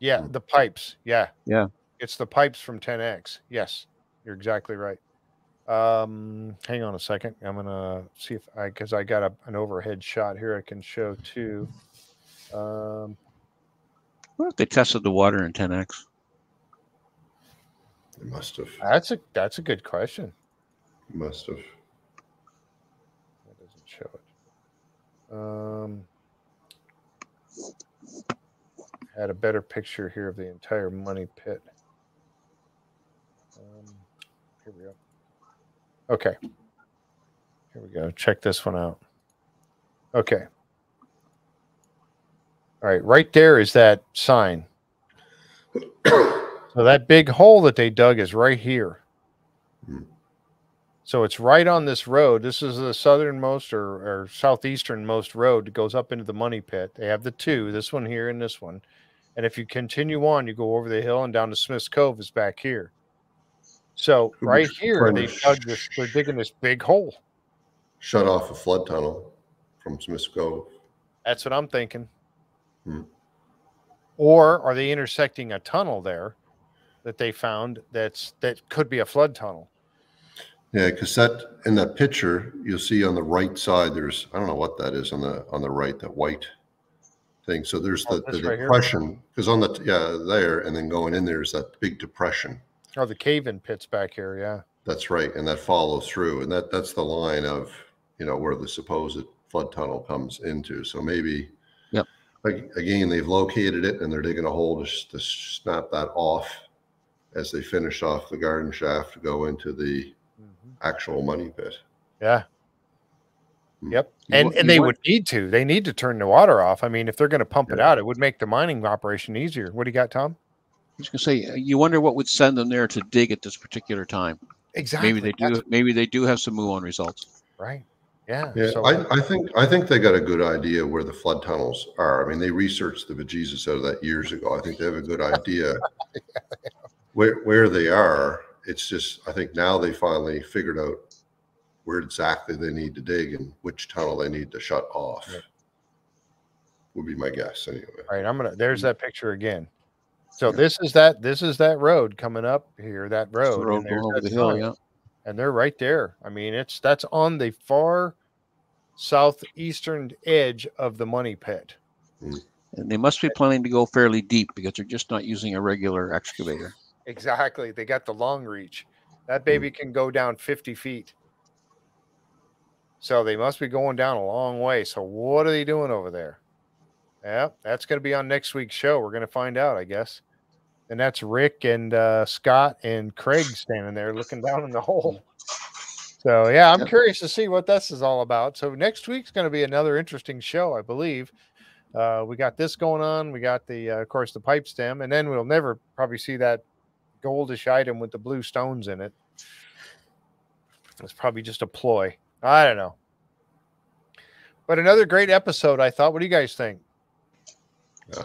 Yeah, the pipes. Yeah. Yeah. It's the pipes from 10X. Yes, you're exactly right. Hang on a second. I'm going to see because I got an overhead shot here I can show too. What if they tested the water in 10X? They must have. That's a good question. Must have. That doesn't show it. Had a better picture here of the entire money pit. Here we go. Okay. Here we go. Check this one out. Okay. All right. Right there is that sign. So that big hole that they dug is right here. So it's right on this road. This is the southernmost or southeasternmost road that goes up into the money pit. They have the two, this one here and this one. And if you continue on, you go over the hill and down to Smith's Cove is back here. So Could be right here, trying they to dug this. They're digging this big hole. shut off a flood tunnel from Smith's Cove. That's what I'm thinking. Hmm. Or are they intersecting a tunnel there that they found that could be a flood tunnel? Yeah, because that in that picture you'll see on the right side, there's I don't know what that is on the right, that white thing. So there's the This right here. depression, because on the there, and then going in there's that big depression. Oh, the cave-in pits back here. Yeah. That's right, and that follows through, and that's the line of where the supposed flood tunnel comes into. So maybe, Yep. Again, they've located it, and they're digging a hole to snap that off as they finish off the garden shaft to go into the actual money pit. Yeah. Hmm. Yep. And they would need to. They need to turn the water off. I mean, if they're going to pump it out, it would make the mining operation easier. What do you got, Tom? I was going to say, you wonder what would send them there to dig at this particular time. Exactly. Maybe they do have some muon results. Right. Yeah. Yeah. So I think they got a good idea where the flood tunnels are. I mean, they researched the bejesus out of that years ago. I think they have a good idea where they are. It's just, I think now they finally figured out where exactly they need to dig and which tunnel they need to shut off. Yep. Would be my guess anyway. All right, there's that picture again. So this is that road coming up here, that road, the road and there's going over the hill, yeah. And they're right there. I mean, that's on the far southeastern edge of the money pit. And they must be planning to go fairly deep because they're just not using a regular excavator. Exactly. They got the long reach. That baby can go down 50 feet. So they must be going down a long way. So what are they doing over there? Yeah, that's going to be on next week's show. We're going to find out, I guess. And that's Rick and Scott and Craig standing there looking down in the hole. So, yeah, I'm curious to see what this is all about. So next week's going to be another interesting show, I believe. We got this going on. We got of course, the pipe stem. And then we'll never probably see that goldish item with the blue stones in it. It's probably just a ploy. I don't know. But another great episode, I thought. What do you guys think?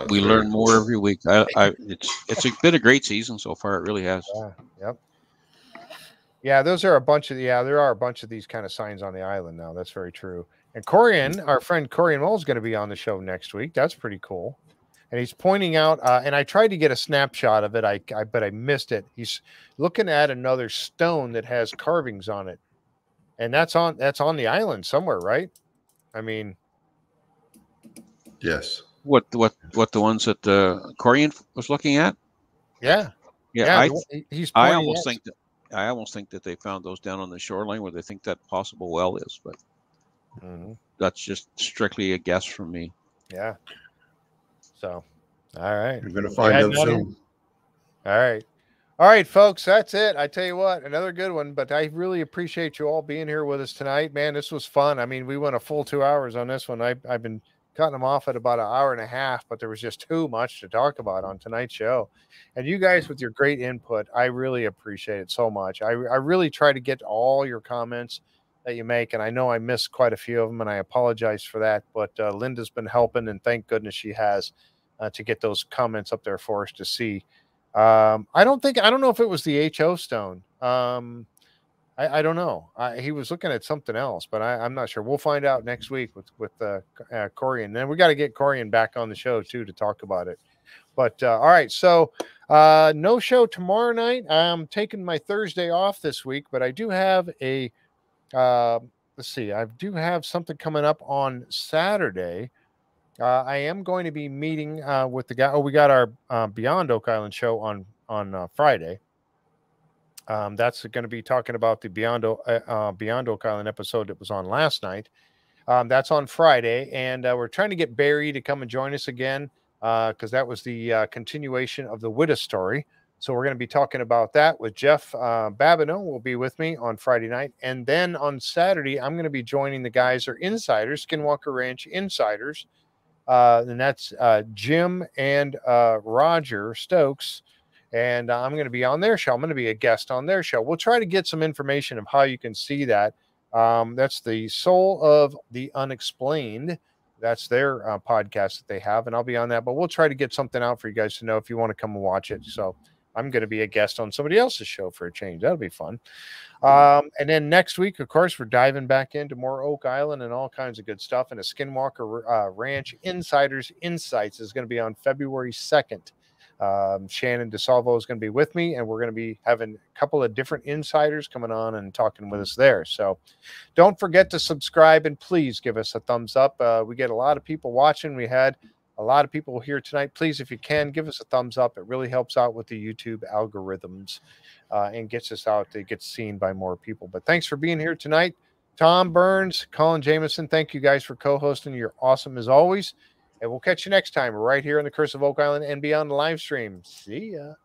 We learn more every week. It's been a great season so far. It really has. Yep. Yeah, there are a bunch of these kind of signs on the island now. That's very true. And Corian, our friend Corian Moll, is going to be on the show next week. That's pretty cool. And he's pointing out, and I tried to get a snapshot of it, but I missed it. He's looking at another stone that has carvings on it, and that's on the island somewhere, right? I mean, yes. What the ones that Corian was looking at? Yeah. I almost think that they found those down on the shoreline where they think that possible well is, but that's just strictly a guess from me. Yeah. So, all right. You're going to find out soon. All right, folks. That's it. I tell you what, another good one, but I really appreciate you all being here with us tonight, man. This was fun. I mean, we went a full 2 hours on this one. I've been cutting them off at about an hour and a half, but there was just too much to talk about on tonight's show. And you guys with your great input, I really appreciate it so much. I really try to get to all your comments that you make, and I know I missed quite a few of them, and I apologize for that, but Linda's been helping, and thank goodness she has to get those comments up there for us to see. I don't know if it was the HO stone. I don't know. He was looking at something else, but I'm not sure. We'll find out next week with Corian. And then we got to get Corian back on the show too to talk about it. But all right, so no show tomorrow night. I'm taking my Thursday off this week, but I do have let's see. I do have something coming up on Saturday. I am going to be meeting with the guy. Oh, we got our Beyond Oak Island show on Friday. That's going to be talking about the Beyond Oak Island episode that was on last night. That's on Friday, and we're trying to get Barry to come and join us again because that was the continuation of the Witta story. So we're going to be talking about that with Jeff Babineau will be with me on Friday night. And then on Saturday, I'm going to be joining the guys or insiders, Skinwalker Ranch insiders. And that's Jim and Roger Stokes. And I'm going to be on their show. I'm going to be a guest on their show. We'll try to get some information of how you can see that. That's the Soul of the Unexplained. That's their podcast that they have. And I'll be on that. But we'll try to get something out for you guys to know if you want to come and watch it. So I'm going to be a guest on somebody else's show for a change. That'll be fun. And then next week, of course, we're diving back into more Oak Island and all kinds of good stuff. And a Skinwalker Ranch Insiders Insights is going to be on February 2nd. Shannon DeSalvo is going to be with me, and we're going to be having a couple of different insiders coming on and talking with us there. So don't forget to subscribe, and please give us a thumbs up. We get a lot of people watching. We had a lot of people here tonight. Please, if you can, give us a thumbs up. It really helps out with the YouTube algorithms and gets us out. It gets seen by more people. But thanks for being here tonight. Tom Burns, Colin Jamieson, thank you guys for co-hosting. You're awesome as always. And we'll catch you next time right here on the Curse of Oak Island and Beyond live stream. See ya.